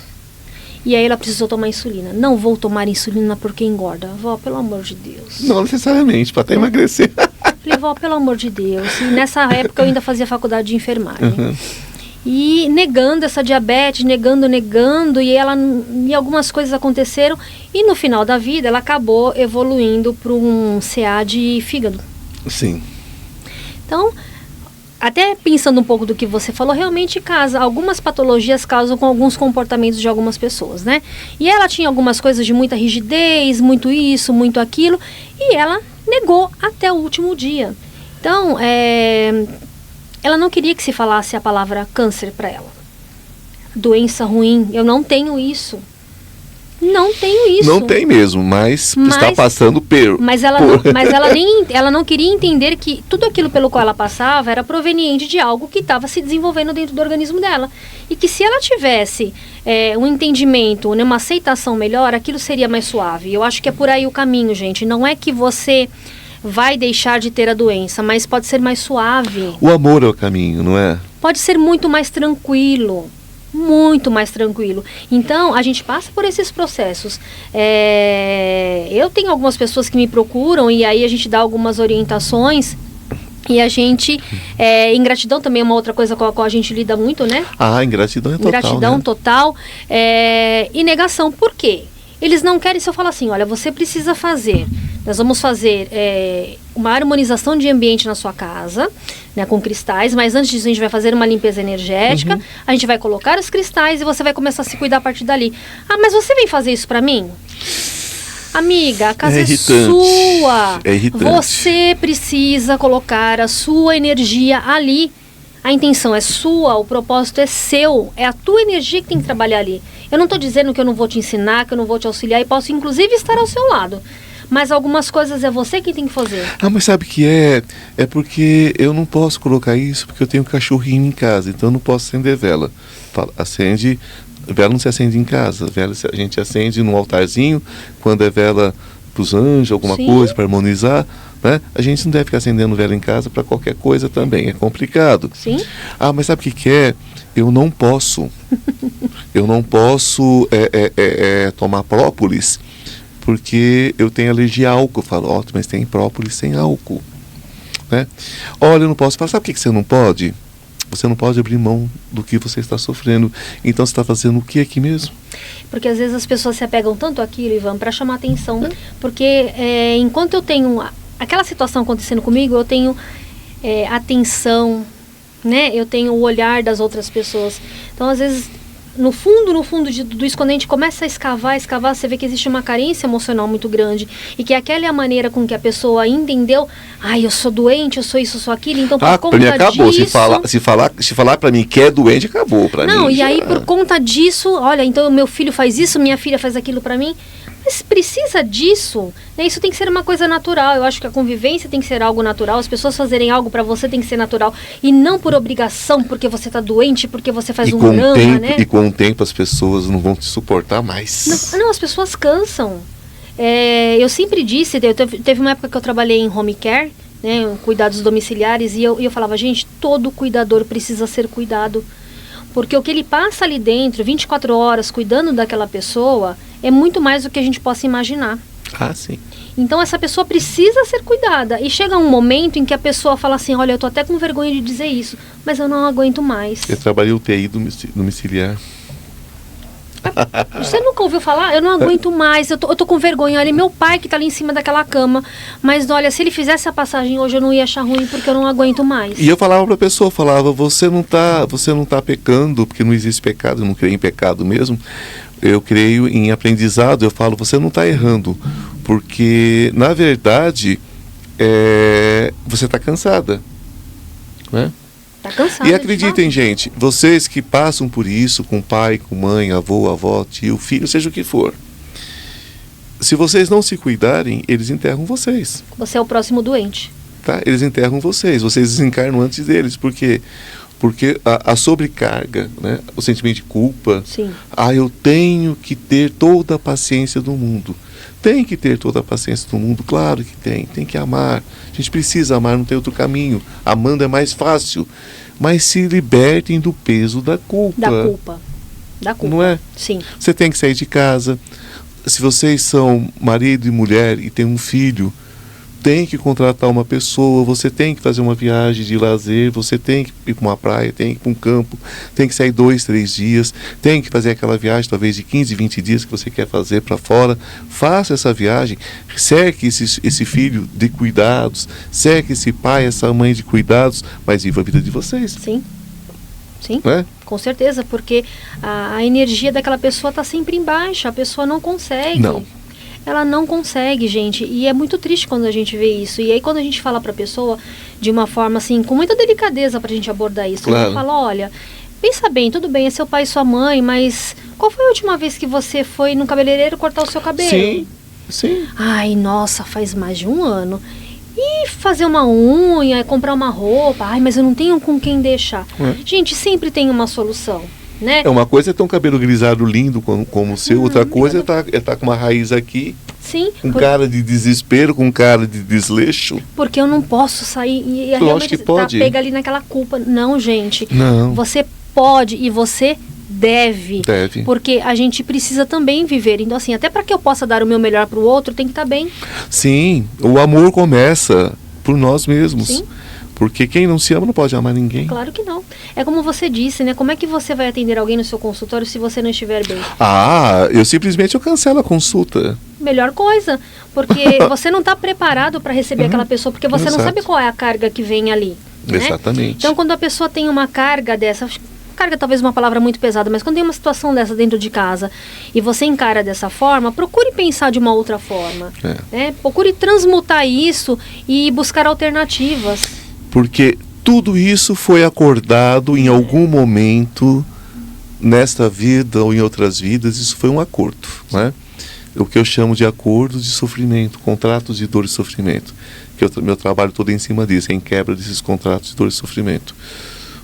E aí ela precisou tomar insulina. Não vou tomar insulina porque engorda. Vó, pelo amor de Deus. Não necessariamente, para até emagrecer. Falei, vó, pelo amor de Deus. E nessa época eu ainda fazia faculdade de enfermagem. Uhum. E negando essa diabetes, negando, e algumas coisas aconteceram, e no final da vida ela acabou evoluindo para um CA de fígado. Sim. Então, até pensando um pouco do que você falou, realmente algumas patologias causam com alguns comportamentos de algumas pessoas, né? E ela tinha algumas coisas de muita rigidez, muito isso, muito aquilo, e ela negou até o último dia. Então, ela não queria que se falasse a palavra câncer para ela. Doença ruim, eu não tenho isso. Não tenho isso. Não tem mesmo, mas está passando Mas ela não queria entender que tudo aquilo pelo qual ela passava era proveniente de algo que estava se desenvolvendo dentro do organismo dela. E que se ela tivesse um entendimento, uma aceitação melhor, aquilo seria mais suave. Eu acho que é por aí o caminho, gente. Não é que você vai deixar de ter a doença, mas pode ser mais suave. O amor é o caminho, não é? Pode ser muito mais tranquilo. Muito mais tranquilo. Então, a gente passa por esses processos. Eu tenho algumas pessoas que me procuram e aí a gente dá algumas orientações. E a gente, ingratidão também é uma outra coisa com a qual a gente lida muito, né? Ingratidão é total. Ingratidão, né? Total. E negação, por quê? Eles não querem, se eu falar assim, olha, você precisa fazer. Nós vamos fazer uma harmonização de ambiente na sua casa, né, com cristais, mas antes disso a gente vai fazer uma limpeza energética, a gente vai colocar os cristais e você vai começar a se cuidar a partir dali. Mas você vem fazer isso pra mim? Amiga, a casa é sua. É irritante. Você precisa colocar a sua energia ali. A intenção é sua, o propósito é seu, é a tua energia que tem que trabalhar ali. Eu não estou dizendo que eu não vou te ensinar, que eu não vou te auxiliar e posso inclusive estar ao seu lado. Mas algumas coisas é você que tem que fazer. Mas sabe que é porque eu não posso colocar isso porque eu tenho um cachorrinho em casa, então eu não posso acender vela. Vela não se acende em casa, vela a gente acende num altarzinho, quando é vela para os anjos, alguma coisa para harmonizar, né? A gente não deve ficar acendendo vela em casa para qualquer coisa também, é complicado. Sim. Mas sabe o que é? Eu não posso tomar própolis porque eu tenho alergia a álcool. Eu falo, mas tem própolis sem álcool, né? Olha, eu não posso falar. Sabe por que você não pode? Você não pode abrir mão do que você está sofrendo. Então você está fazendo o que aqui mesmo? Porque às vezes as pessoas se apegam tanto àquilo, Ivan, para chamar atenção. Porque enquanto eu tenho aquela situação acontecendo comigo, eu tenho atenção, né? Eu tenho o olhar das outras pessoas. Então, às vezes, no fundo do isso, quando a gente começa a escavar, você vê que existe uma carência emocional muito grande. E que aquela é a maneira com que a pessoa entendeu, eu sou doente, eu sou isso, eu sou aquilo, então por conta pra mim acabou. disso... Se falar pra mim que é doente, acabou pra mim. Não, e aí por conta disso, olha, então meu filho faz isso, minha filha faz aquilo pra mim. Mas precisa disso, né? Isso tem que ser uma coisa natural. Eu acho que a convivência tem que ser algo natural. As pessoas fazerem algo pra você tem que ser natural. E não por obrigação, porque você tá doente, porque você faz um drama, né? E com o tempo as pessoas não vão te suportar mais. Não, as pessoas cansam. Eu sempre disse, teve uma época que eu trabalhei em home care, né, cuidados domiciliares, e eu falava, gente, todo cuidador precisa ser cuidado. Porque o que ele passa ali dentro, 24 horas, cuidando daquela pessoa, é muito mais do que a gente possa imaginar. Ah, sim. Então, essa pessoa precisa ser cuidada. E chega um momento em que a pessoa fala assim, olha, eu tô até com vergonha de dizer isso, mas eu não aguento mais. Eu trabalhei UTI domiciliar. Você nunca ouviu falar? Eu não aguento mais, eu tô com vergonha. Olha, meu pai que tá ali em cima daquela cama. Mas olha, se ele fizesse a passagem hoje, eu não ia achar ruim, porque eu não aguento mais. E eu falava pra pessoa, você não tá pecando, porque não existe pecado, eu não creio em pecado mesmo. Eu creio em aprendizado. Eu falo, você não está errando, porque na verdade você está cansada, né? Tá cansada. E acreditem, gente, vocês que passam por isso com pai, com mãe, avô, avó, tio, filho, seja o que for, se vocês não se cuidarem, eles enterram vocês. Você é o próximo doente. Tá? Eles enterram vocês desencarnam antes deles, porque a sobrecarga, né? O sentimento de culpa. Sim. Eu tenho que ter toda a paciência do mundo. Tem que ter toda a paciência do mundo, claro que tem que amar. A gente precisa amar, não tem outro caminho. Amando é mais fácil. Mas se libertem do peso da culpa. Da culpa. Não é? Sim. Você tem que sair de casa. Se vocês são marido e mulher e tem um filho, tem que contratar uma pessoa, você tem que fazer uma viagem de lazer, você tem que ir para uma praia, tem que ir para um campo, tem que sair 2, 3 dias, tem que fazer aquela viagem talvez de 15, 20 dias que você quer fazer para fora. Faça essa viagem, cerque esse filho de cuidados, cerque esse pai, essa mãe de cuidados, mas viva a vida de vocês. Sim. Sim, né? Com certeza, porque a energia daquela pessoa está sempre em baixa, a pessoa não consegue. Não. Ela não consegue, gente, e é muito triste quando a gente vê isso. E aí quando a gente fala pra pessoa de uma forma assim, com muita delicadeza pra gente abordar isso, claro. A gente fala, olha, pensa bem, tudo bem, é seu pai e sua mãe, mas qual foi a última vez que você foi no cabeleireiro cortar o seu cabelo? Sim, sim. Ai, nossa, faz mais de 1 ano. E fazer uma unha, comprar uma roupa, ai, mas eu não tenho com quem deixar. Gente, sempre tem uma solução. Né? Uma coisa é ter um cabelo grisalho lindo como o seu, outra coisa é tá com uma raiz aqui, sim, com cara de desespero, com cara de desleixo. Porque eu não posso sair e realmente que pode. Tá pega ali naquela culpa. Não, gente. Não. Você pode e você deve. Porque a gente precisa também viver. Então, assim, até para que eu possa dar o meu melhor para o outro, tem que estar bem. Sim, o amor começa por nós mesmos. Sim. Porque quem não se ama não pode amar ninguém. Claro que não. É como você disse, né? Como é que você vai atender alguém no seu consultório se você não estiver bem? Eu cancelo a consulta. Melhor coisa. Porque você não está preparado para receber aquela pessoa, porque você não sabe qual é a carga que vem ali. Né? Exatamente. Então, quando a pessoa tem uma carga dessa, carga talvez uma palavra muito pesada, mas quando tem uma situação dessa dentro de casa e você encara dessa forma, procure pensar de uma outra forma. Né? Procure transmutar isso e buscar alternativas. Porque tudo isso foi acordado em algum momento nesta vida ou em outras vidas. Isso foi um acordo, né? O que eu chamo de acordos de sofrimento, contratos de dor e sofrimento, que meu trabalho todo é em cima disso, é em quebra desses contratos de dor e sofrimento,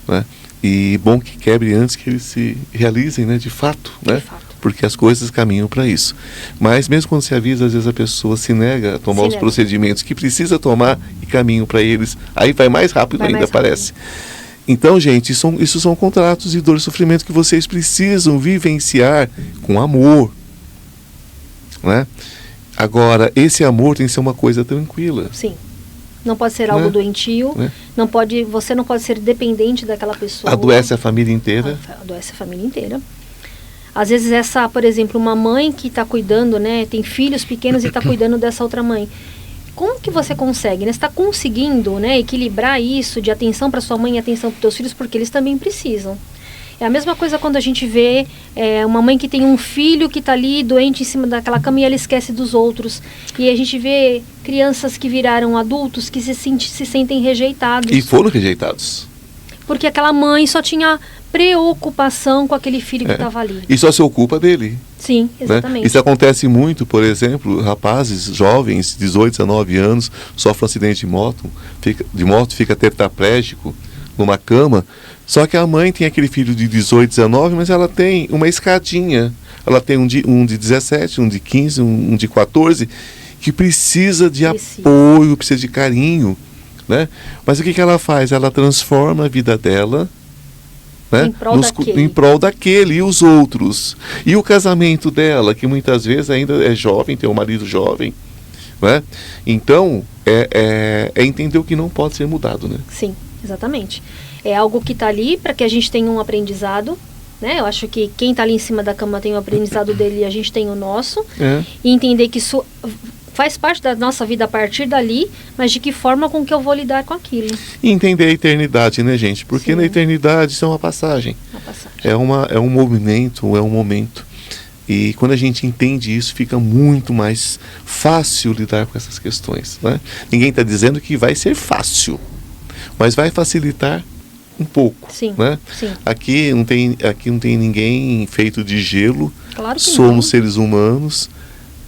né? E bom que quebre antes que eles se realizem, né, de fato, né? Porque as coisas caminham para isso. Mas mesmo quando se avisa, às vezes a pessoa se nega a tomar os procedimentos que precisa tomar e caminham para eles. Aí vai mais rápido ainda, parece. Então, gente, isso são contratos de dor e sofrimento que vocês precisam vivenciar com amor, né? Agora, esse amor tem que ser uma coisa tranquila. Sim. não pode ser algo doentio, você não pode ser dependente daquela pessoa. Adoece a família inteira. Adoece a família inteira. Às vezes por exemplo, uma mãe que está cuidando, né, tem filhos pequenos e está cuidando dessa outra mãe. Como que você consegue, né? Você está conseguindo, né, equilibrar isso de atenção para sua mãe e atenção para os teus filhos, porque eles também precisam. É a mesma coisa quando a gente vê uma mãe que tem um filho que está ali doente em cima daquela cama e ela esquece dos outros. E a gente vê crianças que viraram adultos que se sentem rejeitados. E foram rejeitados. Porque aquela mãe só tinha preocupação com aquele filho que estava ali. E só se ocupa dele. Sim, exatamente. Né? Isso acontece muito, por exemplo, rapazes jovens, 18, 19 anos, sofrem um acidente de moto, fica tetraplégico numa cama. Só que a mãe tem aquele filho de 18, 19, mas ela tem uma escadinha. Ela tem um de 17, um de 15, um de 14, que precisa de apoio, precisa de carinho. Né? Mas o que ela faz? Ela transforma a vida dela, né, em prol daquele e os outros. E o casamento dela, que muitas vezes ainda é jovem, tem um marido jovem. Né? Então, é entender o que não pode ser mudado. Né? Sim, exatamente. É algo que está ali para que a gente tenha um aprendizado. Né? Eu acho que quem está ali em cima da cama tem o aprendizado dele e a gente tem o nosso. E entender que isso faz parte da nossa vida a partir dali, mas de que forma com que eu vou lidar com aquilo. E entender a eternidade, né, gente? Porque Sim. Na eternidade isso é uma passagem. É um movimento, é um momento. E quando a gente entende isso, fica muito mais fácil lidar com essas questões. Né? Ninguém está dizendo que vai ser fácil, mas vai facilitar um pouco. Sim, né? Sim. Aqui não tem ninguém feito de gelo. Claro que somos não. Seres humanos.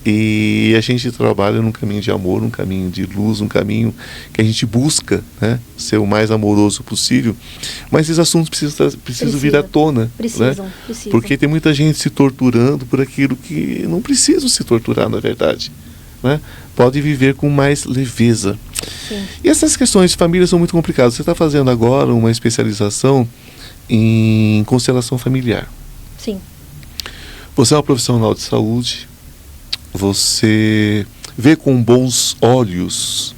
E a gente trabalha num caminho de amor, num caminho de luz, um caminho que a gente busca, né, ser o mais amoroso possível. Mas esses assuntos precisam vir à tona. Precisam. Porque tem muita gente se torturando por aquilo que não precisam se torturar, na verdade. Né? Pode viver com mais leveza. Sim. E essas questões de família são muito complicadas. Você está fazendo agora uma especialização em constelação familiar. Sim. Você é uma profissional de saúde. Você vê com bons olhos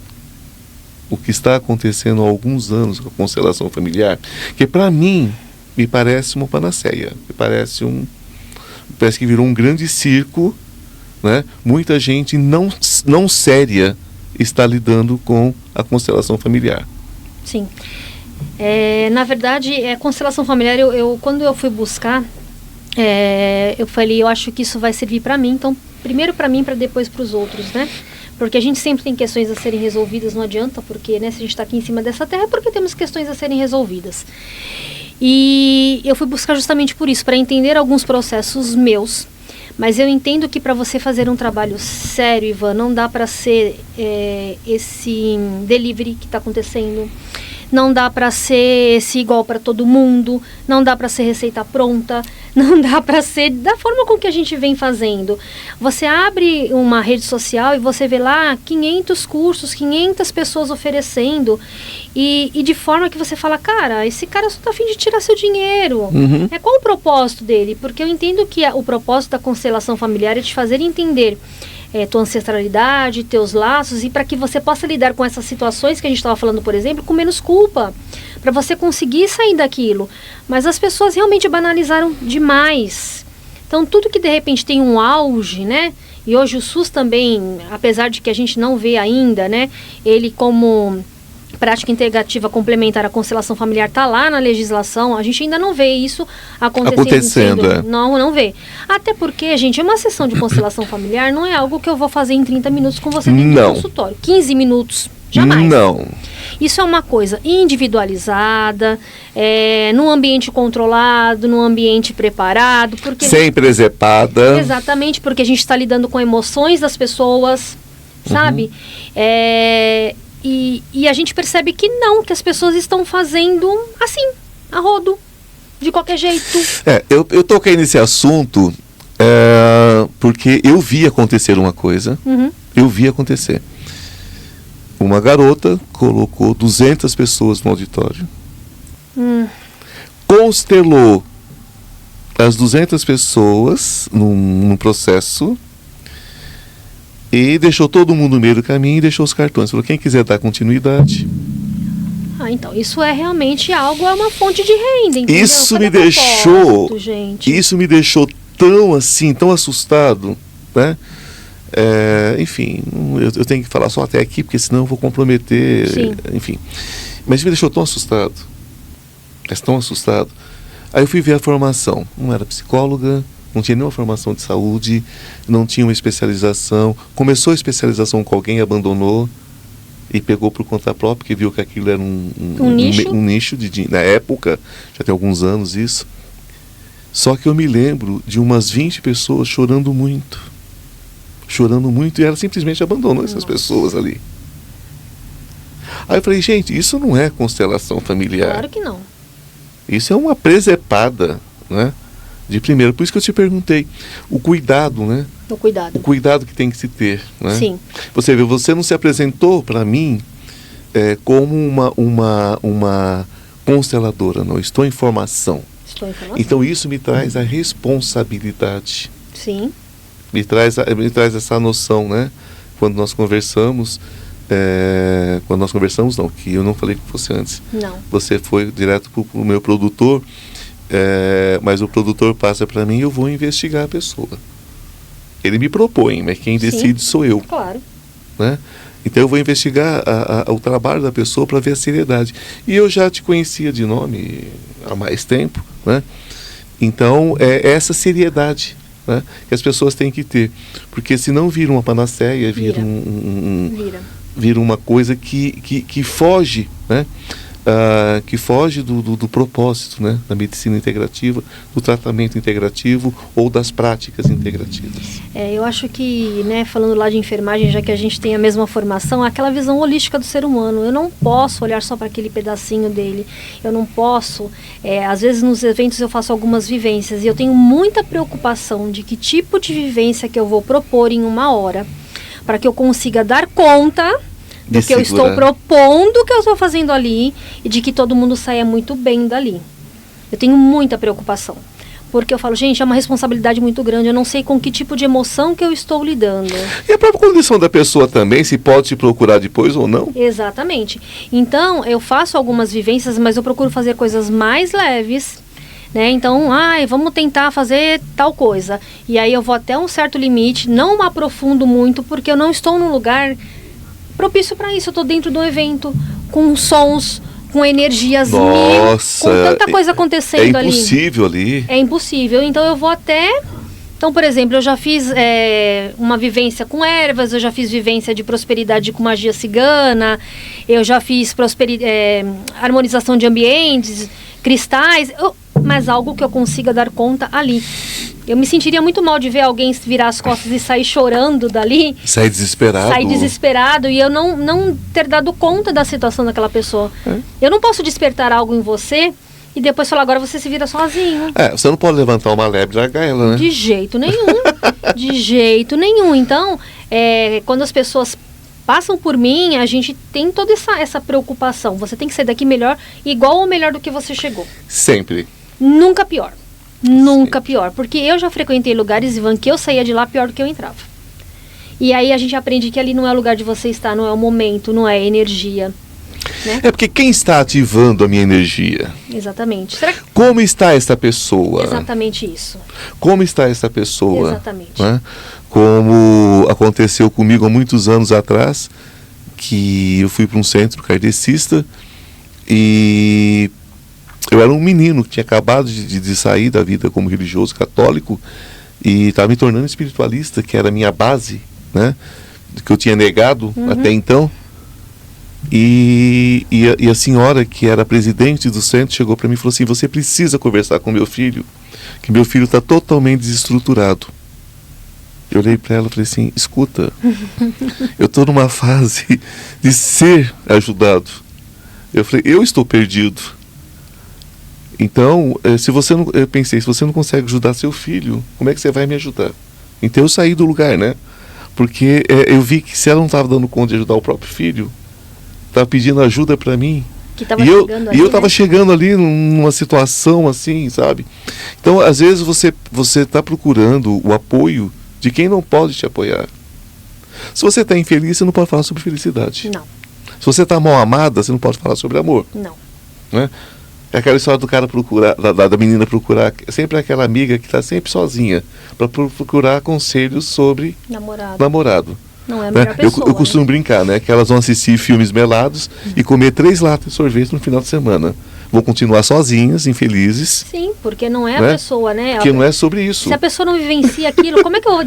o que está acontecendo há alguns anos com a constelação familiar, que para mim me parece uma panaceia, parece que virou um grande circo, né? Muita gente não séria está lidando com a constelação familiar. Sim. Na verdade, constelação familiar, quando eu fui buscar, eu falei, eu acho que isso vai servir para mim, então primeiro para mim, para depois para os outros, né? Porque a gente sempre tem questões a serem resolvidas, não adianta, porque, né, se a gente está aqui em cima dessa terra é porque temos questões a serem resolvidas. E eu fui buscar justamente por isso, para entender alguns processos meus. Mas eu entendo que para você fazer um trabalho sério, Ivan, não dá para ser esse delivery que está acontecendo. Não dá para ser esse igual para todo mundo, não dá para ser receita pronta, não dá para ser da forma com que a gente vem fazendo. Você abre uma rede social e você vê lá 500 cursos, 500 pessoas oferecendo e de forma que você fala, cara, esse cara só está a fim de tirar seu dinheiro. Uhum. Qual o propósito dele? Porque eu entendo que o propósito da constelação familiar é te fazer entender tua ancestralidade, teus laços, e para que você possa lidar com essas situações que a gente estava falando, por exemplo, com menos culpa, para você conseguir sair daquilo. Mas as pessoas realmente banalizaram demais. Então, tudo que de repente tem um auge, né? E hoje o SUS também, apesar de que a gente não vê ainda, né? Ele como prática integrativa complementar à constelação familiar está lá na legislação, a gente ainda não vê isso acontecendo. Não vê. Até porque, gente, uma sessão de constelação familiar não é algo que eu vou fazer em 30 minutos com você dentro do consultório. 15 minutos, jamais. Não. Isso é uma coisa individualizada, num ambiente controlado, num ambiente preparado. Porque sem presepada. Exatamente, porque a gente está lidando com emoções das pessoas, sabe? E a gente percebe que não, que as pessoas estão fazendo assim, a rodo, de qualquer jeito. Eu toquei nesse assunto porque eu vi acontecer uma coisa. Eu vi acontecer. Uma garota colocou 200 pessoas no auditório. Constelou as 200 pessoas num processo E deixou todo mundo no meio do caminho e deixou os cartões. Falou, quem quiser dar continuidade. Então, isso é realmente algo, é uma fonte de renda, entendeu? Isso me deixou, gente? Isso me deixou tão assim, tão assustado, né? Enfim, eu tenho que falar só até aqui, porque senão eu vou comprometer, Sim. Enfim. Mas me deixou tão assustado, mas tão assustado. Aí eu fui ver a formação, não era psicóloga, não tinha nenhuma formação de saúde, não tinha uma especialização, começou a especialização com alguém, abandonou e pegou por conta própria, porque viu que aquilo era um nicho na época, já tem alguns anos isso. Só que eu me lembro de umas 20 pessoas chorando muito, e ela simplesmente abandonou essas pessoas ali. Aí eu falei, gente, isso não é constelação familiar. Claro que não. Isso é uma presepada, né? De primeiro, por isso que eu te perguntei, o cuidado, né? O cuidado. O cuidado que tem que se ter, né? Sim. Você vê, você não se apresentou para mim como uma consteladora, não. Estou em formação. Então isso me traz a responsabilidade. Sim. Me traz essa noção, né? Quando nós conversamos, não, que eu não falei com você antes. Não. Você foi direto para o meu produtor, mas o produtor passa para mim e eu vou investigar a pessoa. Ele me propõe, mas quem decide sou eu. Claro. Né? Então eu vou investigar o trabalho da pessoa para ver a seriedade. E eu já te conhecia de nome há mais tempo, né? Então é essa seriedade, né, que as pessoas têm que ter. Porque senão vira uma panaceia, vira uma coisa que foge, né? Que foge do propósito, né, da medicina integrativa, do tratamento integrativo ou das práticas integrativas. Eu acho que, né, falando lá de enfermagem, já que a gente tem a mesma formação, aquela visão holística do ser humano. Eu não posso olhar só para aquele pedacinho dele. Eu não posso, às vezes nos eventos eu faço algumas vivências e eu tenho muita preocupação de que tipo de vivência que eu vou propor em 1 hora, para que eu consiga dar conta do que eu estou propondo, que eu estou fazendo ali, e de que todo mundo saia muito bem dali. Eu tenho muita preocupação, porque eu falo, gente, é uma responsabilidade muito grande, eu não sei com que tipo de emoção que eu estou lidando. E a própria condição da pessoa também, se pode te procurar depois ou não? Exatamente. Então, eu faço algumas vivências, mas eu procuro fazer coisas mais leves, né? Então, vamos tentar fazer tal coisa. E aí eu vou até um certo limite, não me aprofundo muito, porque eu não estou num lugar propício para isso. Eu estou dentro do evento, com sons, com energias mil, com tanta coisa acontecendo ali. É impossível ali. É impossível. Então eu vou até... Então, por exemplo, eu já fiz uma vivência com ervas, eu já fiz vivência de prosperidade com magia cigana, eu já fiz harmonização de ambientes, cristais, mas algo que eu consiga dar conta ali. Eu me sentiria muito mal de ver alguém virar as costas e sair chorando dali. Sair desesperado. E eu não ter dado conta da situação daquela pessoa. Eu não posso despertar algo em você e depois falar, agora você se vira sozinho. Você não pode levantar uma lebre e largar ela, né? De jeito nenhum. De jeito nenhum. Então, quando as pessoas passam por mim, a gente tem toda essa preocupação. Você tem que sair daqui melhor, igual ou melhor do que você chegou. Sempre. Nunca pior. Nunca pior, porque eu já frequentei lugares, Ivan, que eu saía de lá pior do que eu entrava. E aí a gente aprende que ali não é o lugar de você estar, não é o momento, não é a energia, né? Porque quem está ativando a minha energia? Exatamente. Como está essa pessoa? Exatamente isso. Como está essa pessoa? Exatamente. Né? Como aconteceu comigo há muitos anos atrás, que eu fui para um centro kardecista e... eu era um menino que tinha acabado de sair da vida como religioso católico e estava me tornando espiritualista, que era a minha base, né? Que eu tinha negado até então. E a senhora, que era presidente do centro, chegou para mim e falou assim, você precisa conversar com meu filho, que meu filho está totalmente desestruturado. Eu olhei para ela e falei assim, escuta, eu estou numa fase de ser ajudado. Eu falei, eu estou perdido. Então, eu pensei, se você não consegue ajudar seu filho, como é que você vai me ajudar? Então eu saí do lugar, né? Porque eu vi que se ela não estava dando conta de ajudar o próprio filho, estava pedindo ajuda para mim. E eu estava chegando ali numa situação assim, sabe? Então, às vezes você está procurando o apoio de quem não pode te apoiar. Se você está infeliz, você não pode falar sobre felicidade. Não. Se você está mal amada, você não pode falar sobre amor. Não. Né? É aquela história do cara procurar, da menina procurar, sempre aquela amiga que está sempre sozinha, para procurar conselhos sobre namorado. Não é a melhor pessoa, eu costumo brincar, né? Que elas vão assistir filmes melados e comer 3 latas de sorvete no final de semana. Vão continuar sozinhas, infelizes. Sim, porque não é a pessoa, né? Porque não é sobre isso. Se a pessoa não vivencia aquilo, como é que eu vou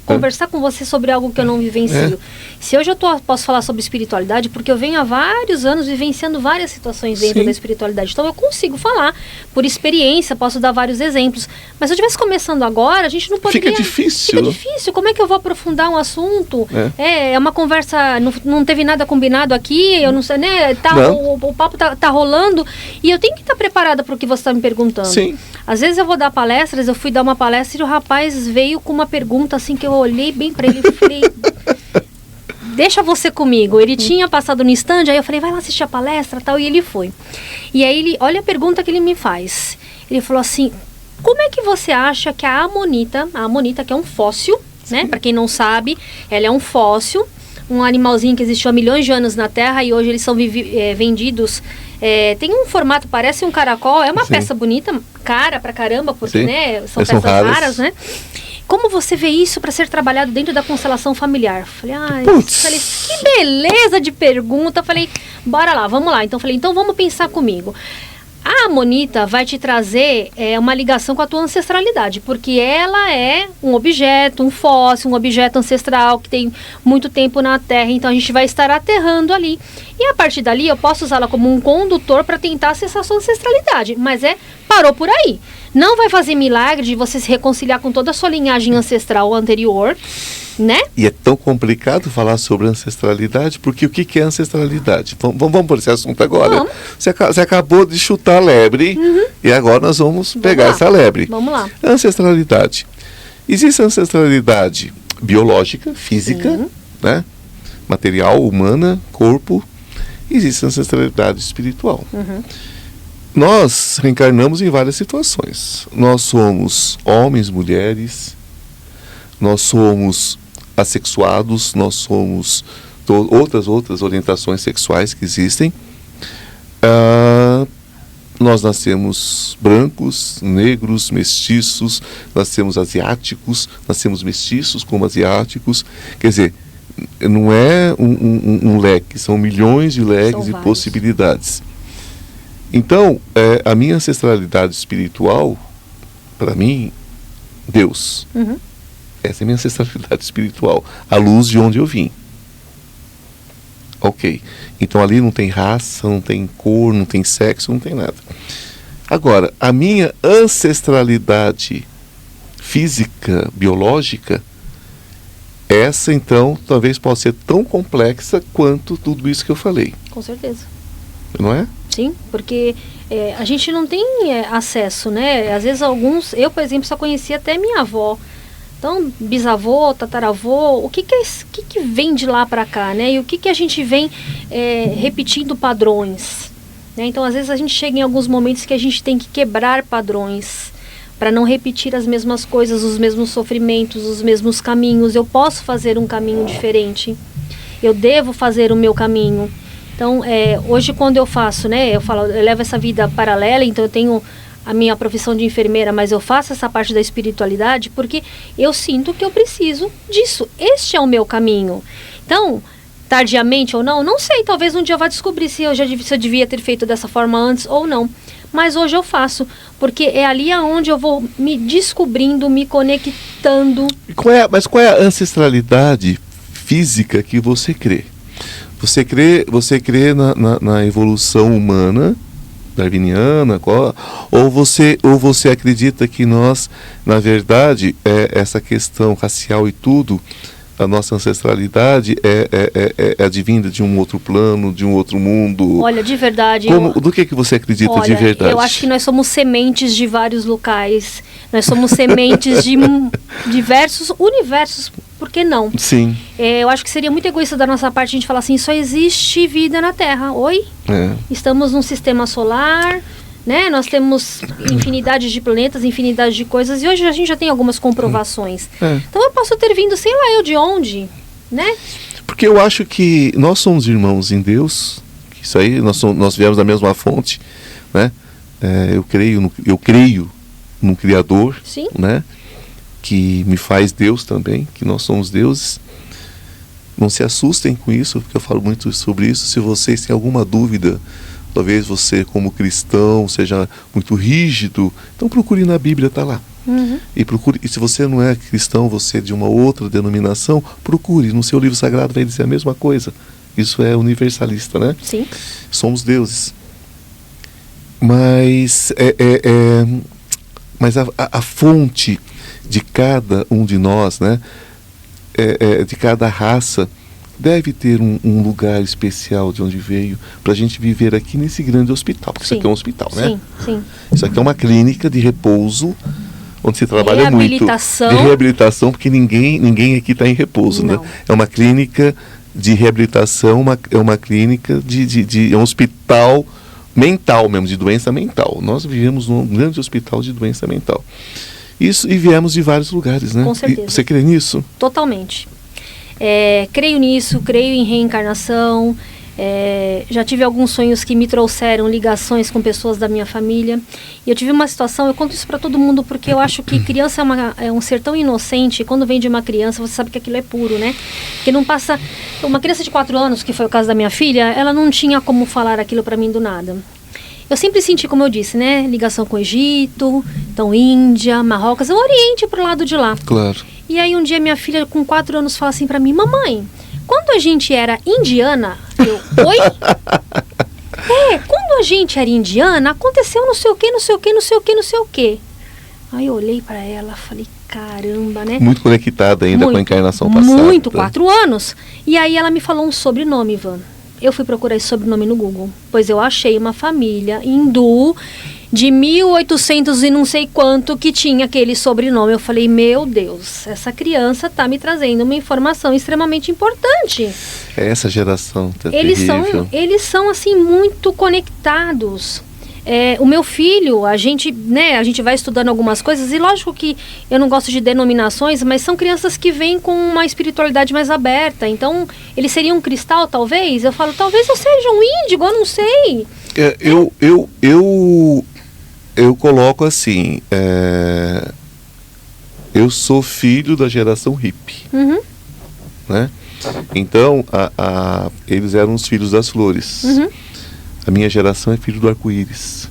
conversar com você sobre algo que eu não vivencio? Se hoje posso falar sobre espiritualidade, porque eu venho há vários anos vivenciando várias situações dentro da espiritualidade. Então eu consigo falar por experiência, posso dar vários exemplos. Mas se eu estivesse começando agora, a gente não poderia... Fica difícil. Fica difícil. Como é que eu vou aprofundar um assunto? É uma conversa, não teve nada combinado aqui, eu não sei, né? O papo tá rolando... E eu tenho que estar preparada para o que você está me perguntando. Sim. Às vezes eu vou dar palestras, eu fui dar uma palestra e o rapaz veio com uma pergunta assim que eu olhei bem para ele e falei, deixa você comigo. Ele tinha passado no stand, aí eu falei, vai lá assistir a palestra e tal, e ele foi. E aí olha a pergunta que ele me faz. Ele falou assim, como é que você acha que a amonita que é um fóssil, né? Para quem não sabe, ela é um fóssil, um animalzinho que existiu há milhões de anos na Terra e hoje eles são vendidos... tem um formato, parece um caracol, é uma peça bonita, cara pra caramba, porque né, são peças raras, né? Como você vê isso para ser trabalhado dentro da constelação familiar? Falei, falei, que beleza de pergunta. Falei, bora lá, vamos lá. Então falei, então vamos pensar comigo. A amonita vai te trazer uma ligação com a tua ancestralidade, porque ela é um objeto, um fóssil, um objeto ancestral que tem muito tempo na Terra, então a gente vai estar aterrando ali. E a partir dali eu posso usá-la como um condutor para tentar acessar a sua ancestralidade, mas parou por aí. Não vai fazer milagre de você se reconciliar com toda a sua linhagem ancestral anterior, né? E é tão complicado falar sobre ancestralidade, porque o que é ancestralidade? Vamos por esse assunto agora. Você acabou de chutar a lebre, e agora nós vamos pegar essa lebre. Vamos lá. Ancestralidade. Existe ancestralidade biológica, física, né? Material, humana, corpo. Existe ancestralidade espiritual. Nós reencarnamos em várias situações. Nós somos homens, mulheres, nós somos assexuados, nós somos outras orientações sexuais que existem. Nós nascemos brancos, negros, mestiços, nascemos asiáticos, nascemos mestiços como asiáticos. Quer dizer, não é um leque, são milhões de leques e possibilidades. Então, a minha ancestralidade espiritual, para mim, Deus. Essa é a minha ancestralidade espiritual, a luz de onde eu vim. Ok. Então ali não tem raça, não tem cor, não tem sexo, não tem nada. Agora, a minha ancestralidade física, biológica, essa então talvez possa ser tão complexa quanto tudo isso que eu falei. Com certeza. Não é? Sim, porque a gente não tem acesso, né? Às vezes eu, por exemplo, só conhecia até minha avó. Então, bisavô, tataravô, o que vem de lá para cá, né? E o que a gente vem repetindo padrões, né? Então, às vezes a gente chega em alguns momentos que a gente tem que quebrar padrões para não repetir as mesmas coisas, os mesmos sofrimentos, os mesmos caminhos. Eu posso fazer um caminho diferente. Eu devo fazer o meu caminho. Então, hoje quando eu faço, né? Eu levo essa vida paralela, então eu tenho a minha profissão de enfermeira, mas eu faço essa parte da espiritualidade porque eu sinto que eu preciso disso. Este é o meu caminho. Então, tardiamente ou não sei, talvez um dia eu vá descobrir se eu devia ter feito dessa forma antes ou não. Mas hoje eu faço, porque é ali aonde eu vou me descobrindo, me conectando. Mas qual é a ancestralidade física que você crê? Você crê na evolução humana, darwiniana, ou você acredita que nós, na verdade, essa questão racial e tudo, a nossa ancestralidade é advinda de um outro plano, de um outro mundo? Olha, de verdade... Do que você acredita de verdade? Eu acho que nós somos sementes de vários locais, nós somos sementes de diversos universos, por que não? Sim. Eu acho que seria muito egoísta da nossa parte a gente falar assim, só existe vida na Terra. Oi? Estamos num sistema solar, né? Nós temos infinidade de planetas, infinidade de coisas, e hoje a gente já tem algumas comprovações. Então eu posso ter vindo, sei lá eu de onde, né? Porque eu acho que nós somos irmãos em Deus, isso aí, nós viemos da mesma fonte, né? Eu creio no Criador, Sim. né? Que me faz Deus também, que nós somos deuses. Não se assustem com isso, porque eu falo muito sobre isso. Se vocês têm alguma dúvida, talvez você como cristão seja muito rígido, então procure na Bíblia, está lá. Uhum. E se você não é cristão, você é de uma outra denominação, procure, no seu livro sagrado vai dizer a mesma coisa. Isso é universalista, né? Sim. Somos deuses. Mas a fonte de cada um de nós, né? De cada raça, deve ter um lugar especial de onde veio, para a gente viver aqui nesse grande hospital, porque Sim. isso aqui é um hospital, né? Sim, sim. Isso aqui é uma clínica de repouso, onde se trabalha muito. Reabilitação. De reabilitação, porque ninguém aqui está em repouso, Não. né? É uma clínica de reabilitação, é uma clínica é um hospital mental mesmo, de doença mental. Nós vivemos num grande hospital de doença mental. Isso, e viemos de vários lugares, né? Com certeza. E você crê nisso? Totalmente. Creio nisso, creio em reencarnação. Já tive alguns sonhos que me trouxeram ligações com pessoas da minha família. E eu tive uma situação, eu conto isso para todo mundo, porque eu acho que criança é um ser tão inocente. E quando vem de uma criança, você sabe que aquilo é puro, né? Porque não passa... Uma criança de 4 anos, que foi o caso da minha filha, ela não tinha como falar aquilo para mim do nada. Eu sempre senti, como eu disse, né? Ligação com o Egito, então Índia, Marrocos, o Oriente pro lado de lá. Claro. E aí um dia minha filha com 4 anos fala assim pra mim: mamãe, quando a gente era indiana, oi? Quando a gente era indiana, aconteceu não sei o que, não sei o que, não sei o que, não sei o que. Aí eu olhei pra ela, falei, caramba, né? Muito conectada ainda com a encarnação passada. Muito, 4 anos. E aí ela me falou um sobrenome, Ivan. Eu fui procurar esse sobrenome no Google, pois eu achei uma família hindu de 1800 e não sei quanto que tinha aquele sobrenome. Eu falei, meu Deus, essa criança está me trazendo uma informação extremamente importante. Essa geração tá eles terrível. são assim muito conectados. O meu filho, a gente vai estudando algumas coisas, e lógico que eu não gosto de denominações, mas são crianças que vêm com uma espiritualidade mais aberta. Então, ele seria um cristal, talvez? Eu falo, talvez eu seja um índigo, eu não sei. Eu coloco assim, eu sou filho da geração hippie, Uhum. né? Então, eles eram os filhos das flores. Uhum. A minha geração é filho do arco-íris.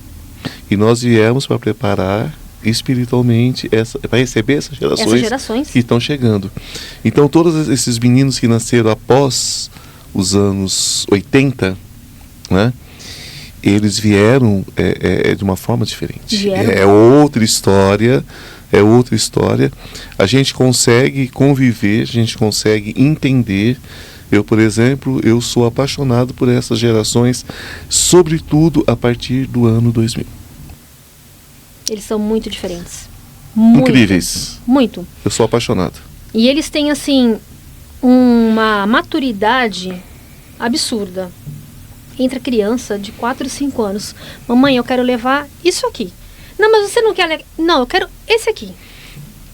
E nós viemos para preparar espiritualmente para receber essas gerações que estão chegando. Então, todos esses meninos que nasceram após os anos 80, né? Eles vieram de uma forma diferente. É outra história. A gente consegue conviver, a gente consegue entender. Eu, por exemplo, eu sou apaixonado por essas gerações, sobretudo a partir do ano 2000. Eles são muito diferentes. Muito. Incríveis. Muito. Eu sou apaixonado. E eles têm, assim, uma maturidade absurda. Entra criança de 4, 5 anos. Mamãe, eu quero levar isso aqui. Não, mas você não quer... Não, eu quero esse aqui.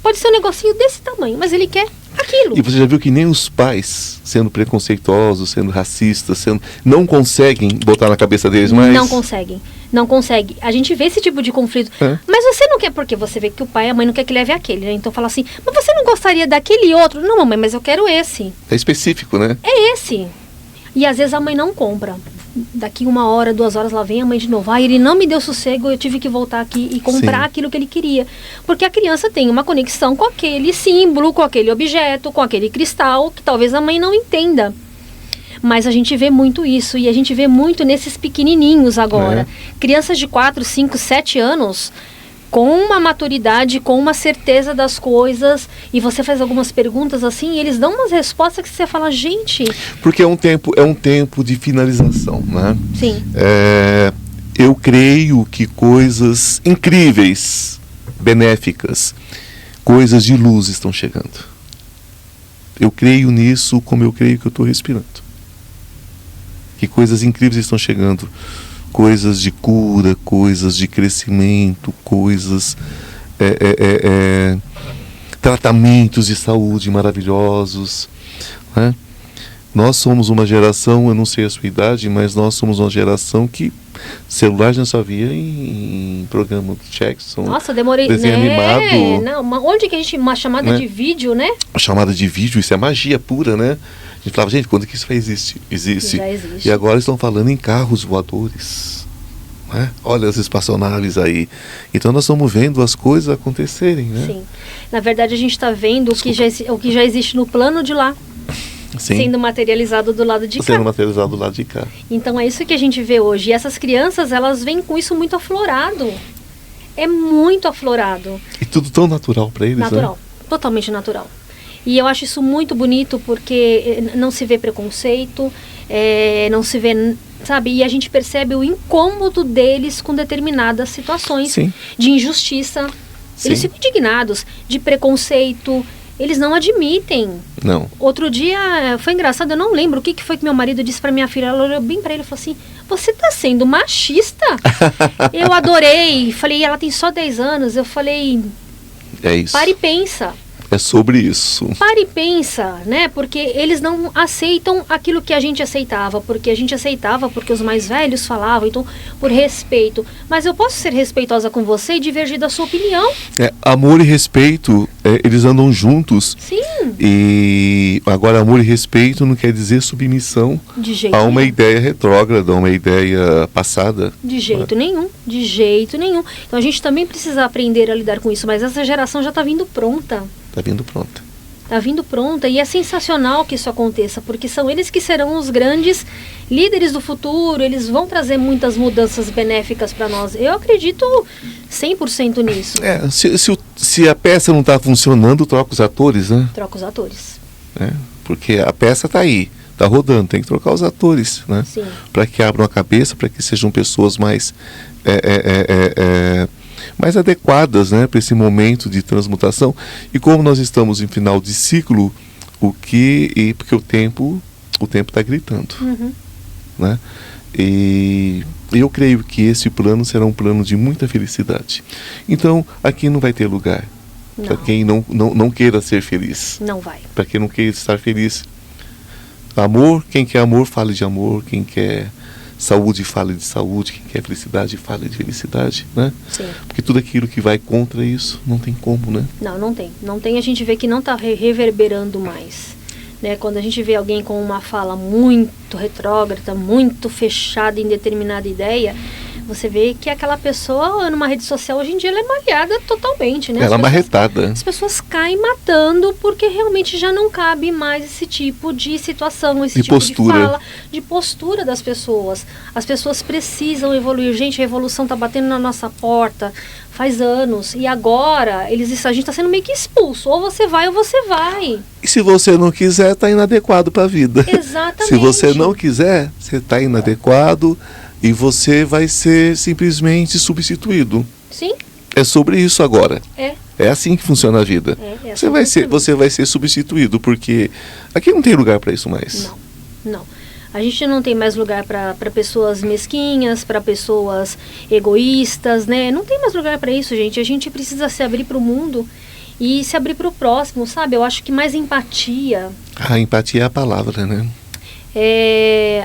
Pode ser um negocinho desse tamanho, mas ele quer aquilo. E você já viu que nem os pais, sendo preconceituosos, sendo racistas, não conseguem botar na cabeça deles mais? Não conseguem. A gente vê esse tipo de conflito. Mas você não quer, porque você vê que o pai e a mãe não quer que leve aquele, né? Então fala assim, mas você não gostaria daquele outro? Não, mamãe, mas eu quero esse. É específico, né? É esse. E às vezes a mãe não compra. Daqui 1 hora, 2 horas, lá vem a mãe de novo. Ele não me deu sossego, eu tive que voltar aqui e comprar aquilo que ele queria. Porque a criança tem uma conexão com aquele símbolo, com aquele objeto, com aquele cristal, que talvez a mãe não entenda. Mas a gente vê muito isso, e a gente vê muito nesses pequenininhos agora. Crianças de 4, 5, 7 anos, com uma maturidade, com uma certeza das coisas, e você faz algumas perguntas assim, e eles dão umas respostas que você fala, gente... Porque é um tempo de finalização, né? Sim. Eu creio que coisas incríveis, benéficas, coisas de luz estão chegando. Eu creio nisso como eu creio que eu estou respirando. Que coisas incríveis estão chegando. Coisas de cura, coisas de crescimento, coisas tratamentos de saúde maravilhosos, né? Nós somos uma geração, eu não sei a sua idade, mas nós somos uma geração que celular já só via em programa do Jackson. Nossa, eu demorei, desenho animado. Não, onde que a gente, uma chamada, né, de vídeo, né? A chamada de vídeo, isso é magia pura, né? A gente falava, gente, quando que isso vai existir? Existe. Já existe. E agora estão falando em carros voadores, né? Olha as espaçonaves aí. Então nós estamos vendo as coisas acontecerem, né? Sim. Na verdade, a gente está vendo o que já existe no plano de lá. Sim. Sendo materializado do lado de cá. Sendo materializado do lado de cá. Então é isso que a gente vê hoje. E essas crianças, elas vêm com isso muito aflorado. É muito aflorado. E tudo tão natural para eles, natural, né? Totalmente natural. E eu acho isso muito bonito porque não se vê preconceito, não se vê, sabe? E a gente percebe o incômodo deles com determinadas situações. Sim. De injustiça. Sim. Eles ficam indignados, de preconceito. Eles não admitem. Não. Outro dia, foi engraçado, eu não lembro o que foi que meu marido disse pra minha filha. Ela olhou bem pra ele e falou assim, você tá sendo machista? Eu adorei. Falei, ela tem só 10 anos. Eu falei, é isso. Pare e pensa. É sobre isso. Pare e pensa, né? Porque eles não aceitam aquilo que a gente aceitava. Porque a gente aceitava porque os mais velhos falavam, então, por respeito. Mas eu posso ser respeitosa com você e divergir da sua opinião. Amor e respeito, eles andam juntos. Sim. E agora amor e respeito não quer dizer submissão De jeito a uma nenhum. ideia retrógrada, a uma ideia passada. De jeito nenhum, de jeito nenhum. Então a gente também precisa aprender a lidar com isso, mas essa geração já está vindo pronta. Está vindo pronta. Está vindo pronta e é sensacional que isso aconteça, porque são eles que serão os grandes líderes do futuro, eles vão trazer muitas mudanças benéficas para nós. Eu acredito 100% nisso. Se a peça não está funcionando, troca os atores, né? Troca os atores. Porque a peça está aí, está rodando, tem que trocar os atores, né? Sim. Para que abram a cabeça, para que sejam pessoas mais mais adequadas, né, para esse momento de transmutação. E como nós estamos em final de ciclo, porque o tempo está gritando, né? E eu creio que esse plano será um plano de muita felicidade. Então aqui não vai ter lugar para quem não queira ser feliz. Não vai. Para quem não queira estar feliz. Amor, quem quer amor, fale de amor. Quem quer saúde, fale de saúde. Quem quer felicidade, fale de felicidade, né? Sim. Porque tudo aquilo que vai contra isso, não tem como, né? Não tem. Não tem, a gente vê que não está reverberando mais. Né? Quando a gente vê alguém com uma fala muito retrógrada, muito fechada em determinada ideia, você vê que aquela pessoa, numa rede social, hoje em dia, ela é malhada totalmente, né? Ela é marretada. As pessoas caem matando porque realmente já não cabe mais esse tipo de situação, esse tipo postura. de fala, de postura das pessoas. As pessoas precisam evoluir. Gente, a evolução está batendo na nossa porta faz anos. E agora, a gente está sendo meio que expulso. Ou você vai ou você vai. E se você não quiser, está inadequado para a vida. Exatamente. Se você não quiser, você está inadequado. E você vai ser simplesmente substituído. Sim. É sobre isso agora. É assim que funciona a vida. Assim você vai ser substituído, porque aqui não tem lugar para isso mais. Não. A gente não tem mais lugar para pessoas mesquinhas, para pessoas egoístas, né? Não tem mais lugar para isso, gente. A gente precisa se abrir para o mundo e se abrir para o próximo, sabe? Eu acho que mais empatia. A empatia é a palavra, né?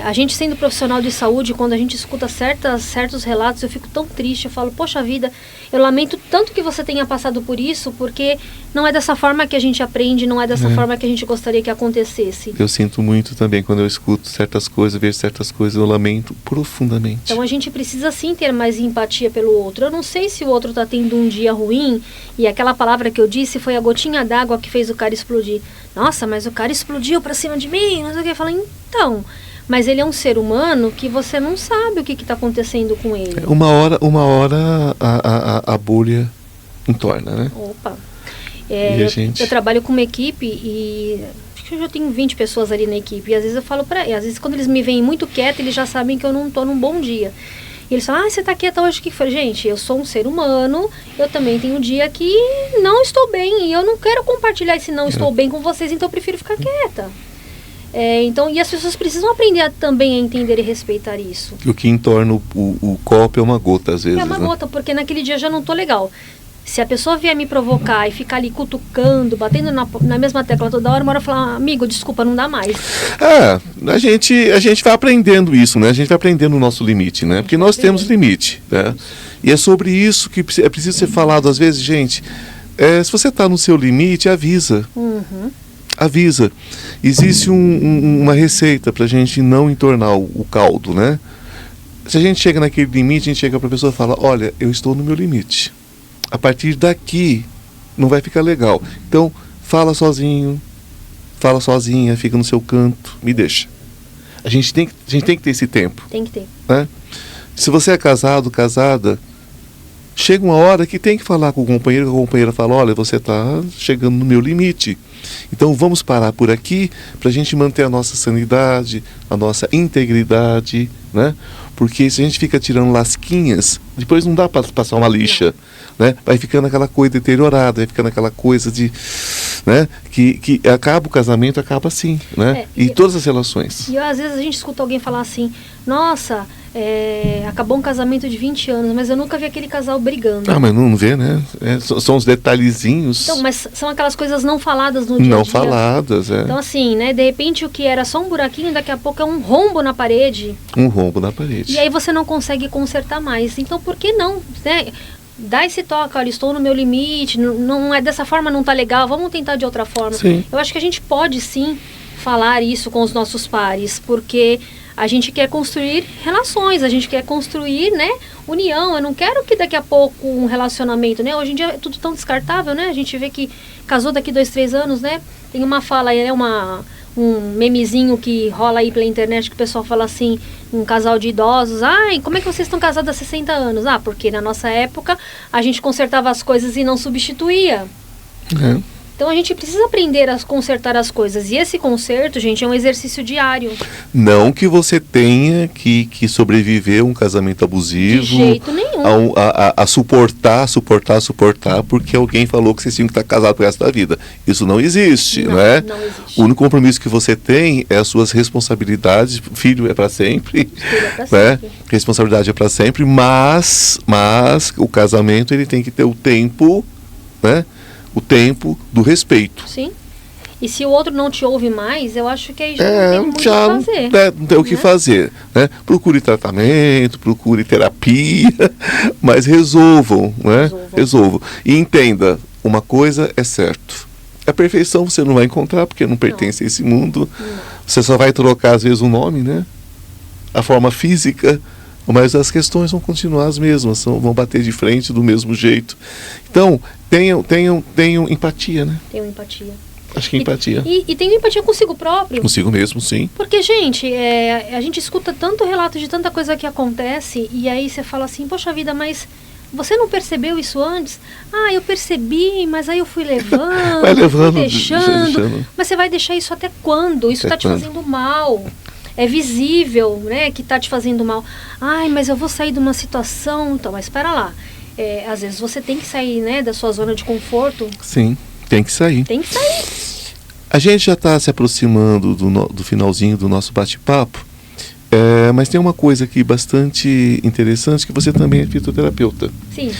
A gente sendo profissional de saúde, quando a gente escuta certos relatos, eu fico tão triste. Eu falo, poxa vida, eu lamento tanto que você tenha passado por isso, porque não é dessa forma que a gente aprende, não é dessa forma que a gente gostaria que acontecesse. Eu sinto muito também quando eu escuto certas coisas, vejo certas coisas, eu lamento profundamente. Então a gente precisa sim ter mais empatia pelo outro. Eu não sei se o outro está tendo um dia ruim, e aquela palavra que eu disse foi a gotinha d'água que fez o cara explodir. Nossa, mas o cara explodiu pra cima de mim, não sei o que. Eu falo, então, mas ele é um ser humano que você não sabe o que está acontecendo com ele. Uma hora a bolha entorna, né? Opa. Gente... eu trabalho com uma equipe e acho que eu já tenho 20 pessoas ali na equipe. E às vezes eu falo pra eles, às vezes quando eles me veem muito quieta, eles já sabem que eu não estou num bom dia. E eles falam, você tá quieta hoje, o que foi? Gente, eu sou um ser humano, eu também tenho um dia que não estou bem, e eu não quero compartilhar esse não estou bem com vocês, então eu prefiro ficar quieta. Então, e as pessoas precisam aprender também a entender e respeitar isso. O que entorna o copo é uma gota, às vezes. É uma gota, porque naquele dia já não tô legal. Se a pessoa vier me provocar e ficar ali cutucando, batendo na mesma tecla toda hora, uma hora eu falar, amigo, desculpa, não dá mais. A gente vai aprendendo isso, né? A gente vai aprendendo o nosso limite, né? Porque nós temos limite, né? E é sobre isso que é preciso ser falado. Às vezes, gente, se você está no seu limite, avisa. Avisa. Existe uma receita para a gente não entornar o caldo, né? Se a gente chega naquele limite, a gente chega para a pessoa e fala, olha, eu estou no meu limite. A partir daqui não vai ficar legal. Então, fala sozinho, fala sozinha, fica no seu canto, me deixa. A gente tem que ter esse tempo. Tem que ter. Né? Se você é casado, casada, chega uma hora que tem que falar com o companheiro, que a companheira fala, olha, você está chegando no meu limite. Então vamos parar por aqui para a gente manter a nossa sanidade, a nossa integridade, né? Porque se a gente fica tirando lasquinhas, depois não dá para passar uma lixa, né? Vai ficando aquela coisa deteriorada, vai ficando aquela coisa de, né? Que acaba o casamento, acaba assim, né? E todas as relações. E às vezes a gente escuta alguém falar assim, nossa, acabou um casamento de 20 anos, mas eu nunca vi aquele casal brigando. Mas não vê, né? São os detalhezinhos. Então, mas são aquelas coisas não faladas no dia a dia. Não faladas, Então, assim, né? De repente, o que era só um buraquinho, daqui a pouco é um rombo na parede. Um rombo na parede. E aí você não consegue consertar mais. Então, por que não, né? Dá esse toque, olha, estou no meu limite, não é dessa forma, não tá legal, vamos tentar de outra forma. Sim. Eu acho que a gente pode, sim, falar isso com os nossos pares, porque a gente quer construir relações, a gente quer construir, né, união. Eu não quero que daqui a pouco um relacionamento, né, hoje em dia é tudo tão descartável, né, a gente vê que casou daqui 2, 3 anos, né, tem uma fala aí, né, um memezinho que rola aí pela internet que o pessoal fala assim, um casal de idosos, ai, como é que vocês estão casados há 60 anos? Ah, porque na nossa época a gente consertava as coisas e não substituía. Então a gente precisa aprender a consertar as coisas. E esse conserto, gente, é um exercício diário. Não que você tenha que sobreviver a um casamento abusivo. De jeito nenhum. A suportar, porque alguém falou que vocês tinham que estar casados pro resto da vida. Isso não existe, não, né? Não existe. O único compromisso que você tem é as suas responsabilidades. Filho é para sempre. Filho é pra né? sempre. Responsabilidade é para sempre, mas o casamento ele tem que ter o tempo, né? O tempo do respeito. Sim. E se o outro não te ouve mais, eu acho que aí já não tem muito o que fazer. Não tem o que fazer. Né? Procure tratamento, procure terapia, mas resolvam, né? Resolvam. E entenda, uma coisa é certo. A perfeição você não vai encontrar, porque não pertence a esse mundo. Não. Você só vai trocar, às vezes, o nome, né? A forma física. Mas as questões vão continuar as mesmas, vão bater de frente do mesmo jeito. Então, tenham empatia, né? Tenham empatia. Acho que empatia. E tenham empatia consigo próprio. Consigo mesmo, sim. Porque, gente, a gente escuta tanto relato de tanta coisa que acontece, e aí você fala assim, poxa vida, mas você não percebeu isso antes? Ah, eu percebi, mas aí eu fui levando, vai levando, fui deixando. Mas você vai deixar isso até quando? Isso está te fazendo mal. É visível, né, que está te fazendo mal. Ai, mas eu vou sair de uma situação. Então, mas espera lá. Às vezes você tem que sair, né, da sua zona de conforto. Sim, tem que sair. Tem que sair. A gente já está se aproximando do finalzinho do nosso bate-papo. Mas tem uma coisa aqui bastante interessante, que você também é fitoterapeuta. Sim.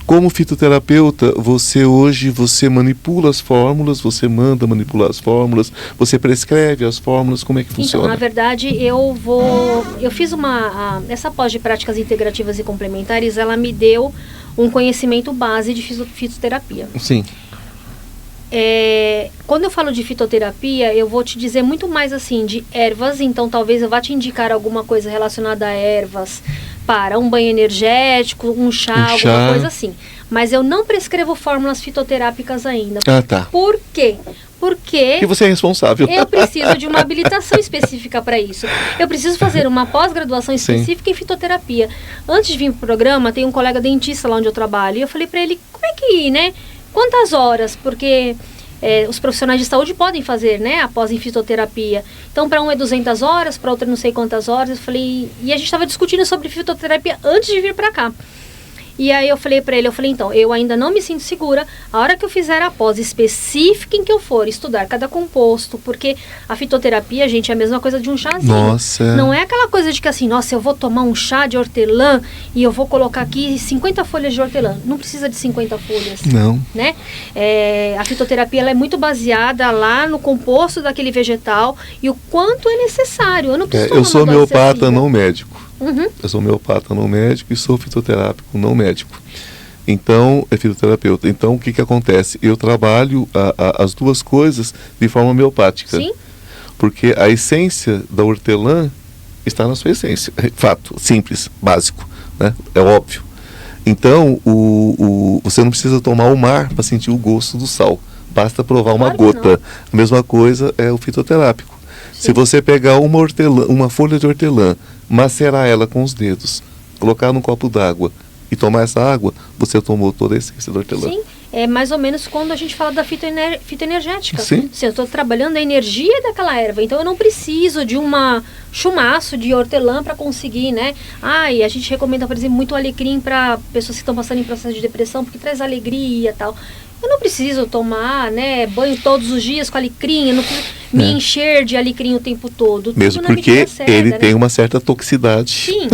Como fitoterapeuta, você manipula as fórmulas, você manda manipular as fórmulas, você prescreve as fórmulas, como é que funciona? Então, na verdade, eu fiz essa pós de práticas integrativas e complementares, ela me deu um conhecimento base de fitoterapia. Sim. Quando eu falo de fitoterapia, eu vou te dizer muito mais assim, de ervas, então talvez eu vá te indicar alguma coisa relacionada a ervas, para um banho energético, um chá, alguma coisa assim. Mas eu não prescrevo fórmulas fitoterápicas ainda. Ah, tá. Por quê? Porque você é responsável. Eu preciso de uma habilitação específica para isso. Eu preciso fazer uma pós-graduação específica em fitoterapia. Antes de vir para o programa, tem um colega dentista lá onde eu trabalho, e eu falei para ele, como é que, né? Quantas horas? Porque os profissionais de saúde podem fazer, né, após em fitoterapia. Então, para um é 200 horas, para outro não sei quantas horas. Eu falei, e a gente estava discutindo sobre fitoterapia antes de vir para cá. E aí eu falei para ele, então, eu ainda não me sinto segura. A hora que eu fizer a pós específica em que eu for estudar cada composto, porque a fitoterapia, gente, é a mesma coisa de um chazinho. Nossa. Não é aquela coisa de que assim, nossa, eu vou tomar um chá de hortelã e eu vou colocar aqui 50 folhas de hortelã. Não precisa de 50 folhas. Não. Né? A fitoterapia ela é muito baseada lá no composto daquele vegetal e o quanto é necessário. Eu não preciso tomar eu sou uma dose homeopata, excessiva. não médico. Uhum. Eu sou homeopata, não médico, e sou fitoterápico, não médico. Então, é fitoterapeuta. Então, o que acontece? Eu trabalho as duas coisas de forma homeopática. Sim. Porque a essência da hortelã está na sua essência. Fato, simples, básico, né? É óbvio. Então, você não precisa tomar o mar para sentir o gosto do sal. Basta provar uma gota. A mesma coisa é o fitoterápico. Sim. Se você pegar uma folha de hortelã, macerar ela com os dedos, colocar num copo d'água e tomar essa água, você tomou toda a essência da hortelã. Sim, é mais ou menos quando a gente fala da fitoenergética. Sim. Se eu estou trabalhando a energia daquela erva, então eu não preciso de uma chumaço de hortelã para conseguir, né? E a gente recomenda, por exemplo, muito alecrim para pessoas que estão passando em processo de depressão, porque traz alegria e tal. Eu não preciso tomar, né, banho todos os dias com alecrim, eu não preciso me encher de alecrim o tempo todo. Mesmo porque ele tem uma certa toxicidade. Sim,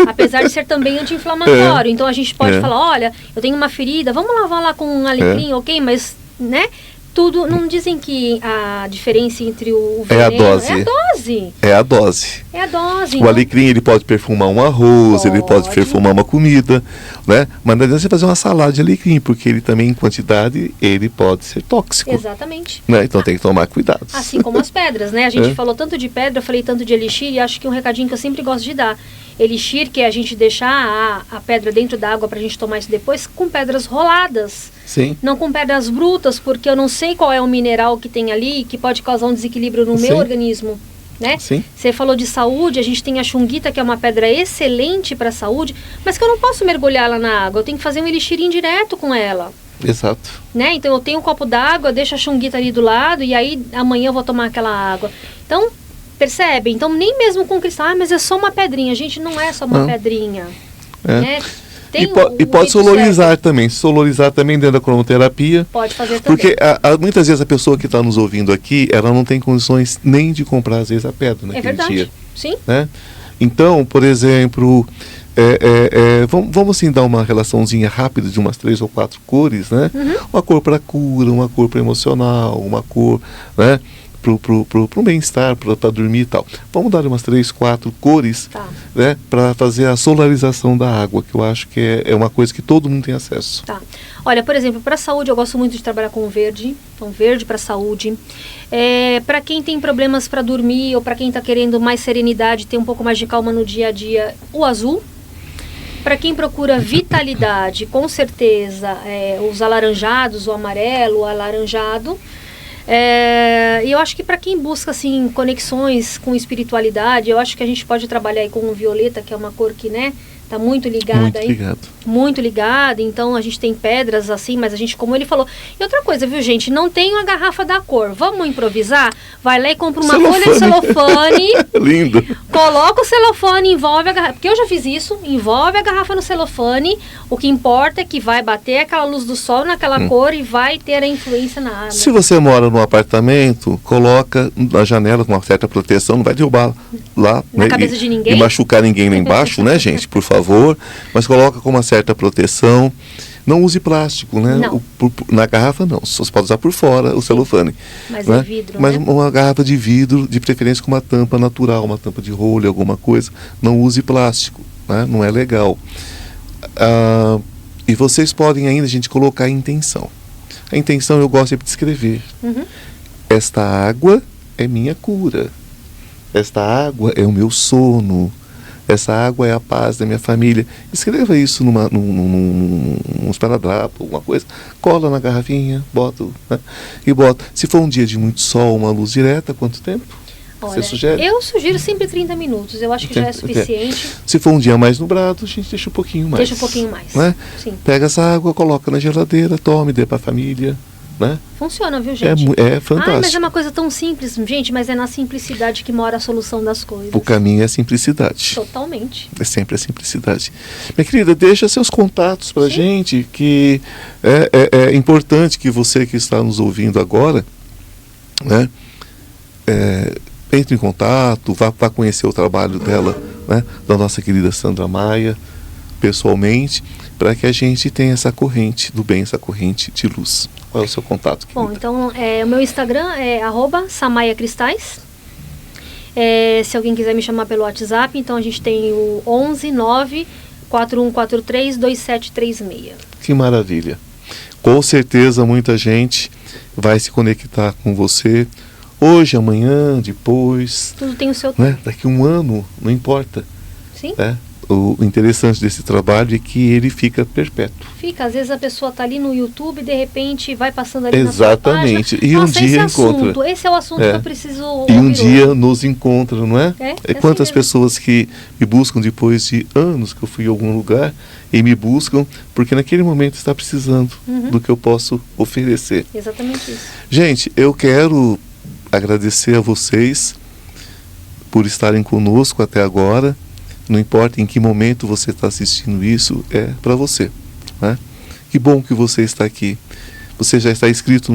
apesar de ser também anti-inflamatório. Então a gente pode falar, olha, eu tenho uma ferida, vamos lavar lá com um alecrim, ok? Mas, né, tudo, não dizem que a diferença entre o veneno... É a dose. É a dose. É a dose. Então, o alecrim, ele pode perfumar um arroz, ele pode perfumar uma comida, né? Mas não adianta você fazer uma salada de alecrim, porque ele também, em quantidade, ele pode ser tóxico. Exatamente. Né? Então tem que tomar cuidado. Assim como as pedras, né? A gente falou tanto de pedra, eu falei tanto de elixir, e acho que um recadinho que eu sempre gosto de dar. Elixir, que é a gente deixar a pedra dentro da água para a gente tomar isso depois, com pedras roladas. Sim. Não com pedras brutas, porque eu não sei qual é o mineral que tem ali, que pode causar um desequilíbrio no meu organismo. Né? Sim. Você falou de saúde, a gente tem a chunguita, que é uma pedra excelente para a saúde, mas que eu não posso mergulhar ela na água, eu tenho que fazer um elixir indireto com ela. Exato. Né? Então eu tenho um copo d'água, deixo a chunguita ali do lado e aí amanhã eu vou tomar aquela água. Então, percebe? Então nem mesmo com cristal, mas é só uma pedrinha. Gente, não é só uma pedrinha. Né? E pode solorizar também. Solorizar também dentro da cromoterapia. Pode fazer também. Porque muitas vezes a pessoa que está nos ouvindo aqui, ela não tem condições nem de comprar, às vezes, a pedra naquele dia. Sim. Né? Então, por exemplo, vamos assim dar uma relaçãozinha rápida de umas 3 ou 4 cores, né? Uma cor para cura, uma cor para emocional, uma cor, né, pro bem-estar, para dormir e tal. Vamos dar umas 3, 4 cores, né, para fazer a solarização da água, que eu acho que é uma coisa que todo mundo tem acesso. Tá. Olha, por exemplo, para a saúde eu gosto muito de trabalhar com verde, então verde para a saúde. Para quem tem problemas para dormir ou para quem está querendo mais serenidade, ter um pouco mais de calma no dia a dia, o azul. Para quem procura vitalidade, com certeza, os alaranjados, o amarelo, o alaranjado. E eu acho que para quem busca assim, conexões com espiritualidade, eu acho que a gente pode trabalhar aí com o violeta, que é uma cor que, né, tá muito ligada aí. Muito ligada, então a gente tem pedras assim, mas a gente, como ele falou. E outra coisa, viu, gente, não tem uma garrafa da cor. Vamos improvisar? Vai lá e compra uma folha de celofane. Lindo. Coloca o celofane, envolve a garrafa. Porque eu já fiz isso, envolve a garrafa no celofane. O que importa é que vai bater aquela luz do sol naquela cor e vai ter a influência na água. Se você mora num apartamento, coloca na janela com uma certa proteção, não vai derrubar lá na cabeça de ninguém e machucar ninguém lá embaixo, né, gente? Por favor. Mas coloca com uma certa proteção. Não use plástico, né? Não. Na garrafa não, só se pode usar por fora o celofane. Mas né? é vidro, Mas né? uma garrafa de vidro, de preferência com uma tampa natural, uma tampa de rolha, alguma coisa. Não use plástico, né? Não é legal. E vocês podem ainda, gente, colocar a intenção. A intenção eu gosto de escrever. Esta água é minha cura. Esta água é o meu sono. Essa água é a paz da minha família. Escreva isso num esparadrapo, alguma coisa. Cola na garrafinha, bota, né? E bota. Se for um dia de muito sol, uma luz direta, quanto tempo? Olha, você sugere? Eu sugiro sempre 30 minutos. Eu acho que já é suficiente. Se for um dia mais nublado, a gente deixa um pouquinho mais. Deixa um pouquinho mais. Né? Sim. Pega essa água, coloca na geladeira, tome, dê para a família. né? Funciona, viu, gente? É fantástico. Ah, mas é uma coisa tão simples. Gente, mas é na simplicidade que mora a solução das coisas. O caminho é a simplicidade. Totalmente. É sempre a simplicidade. Minha querida, deixa seus contatos pra gente, que é importante que você que está nos ouvindo agora, né, entre em contato, vá conhecer o trabalho dela, né, da nossa querida Sandra Maia, pessoalmente, para que a gente tenha essa corrente do bem, essa corrente de luz. Qual é o seu contato, querida? Bom, então, o meu Instagram é @samaiacristais. Se alguém quiser me chamar pelo WhatsApp, então a gente tem o 11 9 4143 2736. Que maravilha. Com certeza muita gente vai se conectar com você hoje, amanhã, depois. Tudo tem o seu tempo. Né? Daqui a um ano, não importa. Sim. O interessante desse trabalho é que ele fica perpétuo. Fica, às vezes a pessoa está ali no YouTube e de repente vai passando ali Exatamente. na sua página. E um Nossa, dia esse encontra. assunto, esse é o assunto que eu preciso E um ouvir dia hoje. nos encontra, não é? É Quantas assim mesmo. pessoas que me buscam depois de anos que eu fui em algum lugar e me buscam porque naquele momento está precisando do que eu posso oferecer. Exatamente isso. Gente, eu quero agradecer a vocês por estarem conosco até agora. Não importa em que momento você está assistindo isso, é para você, né? Que bom que você está aqui. Você já está inscrito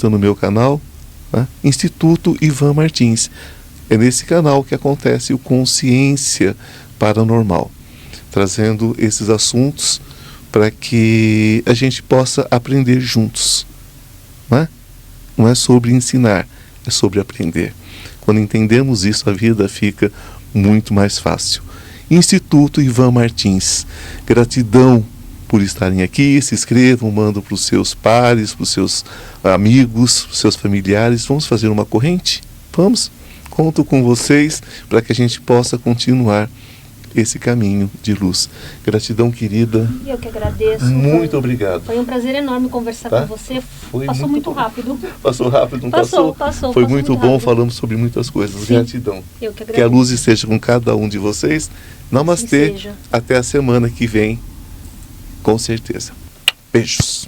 no meu canal, né? Instituto Ivan Martins. É nesse canal que acontece o Consciência Paranormal, trazendo esses assuntos para que a gente possa aprender juntos, né? Não é sobre ensinar, é sobre aprender. Quando entendemos isso, a vida fica muito mais fácil. Instituto Ivan Martins, gratidão por estarem aqui. Se inscrevam, mandam para os seus pares, para os seus amigos, para os seus familiares. Vamos fazer uma corrente? Vamos? Conto com vocês para que a gente possa continuar esse caminho de luz. Gratidão, querida. Eu que agradeço. Muito obrigado. Foi um prazer enorme conversar com você. Passou muito rápido. Passou rápido, não passou? Foi muito bom, rápido. falamos sobre muitas coisas. Sim. Gratidão. Eu que agradeço. Que a luz esteja com cada um de vocês. Namastê. Assim seja. Até a semana que vem, com certeza. Beijos.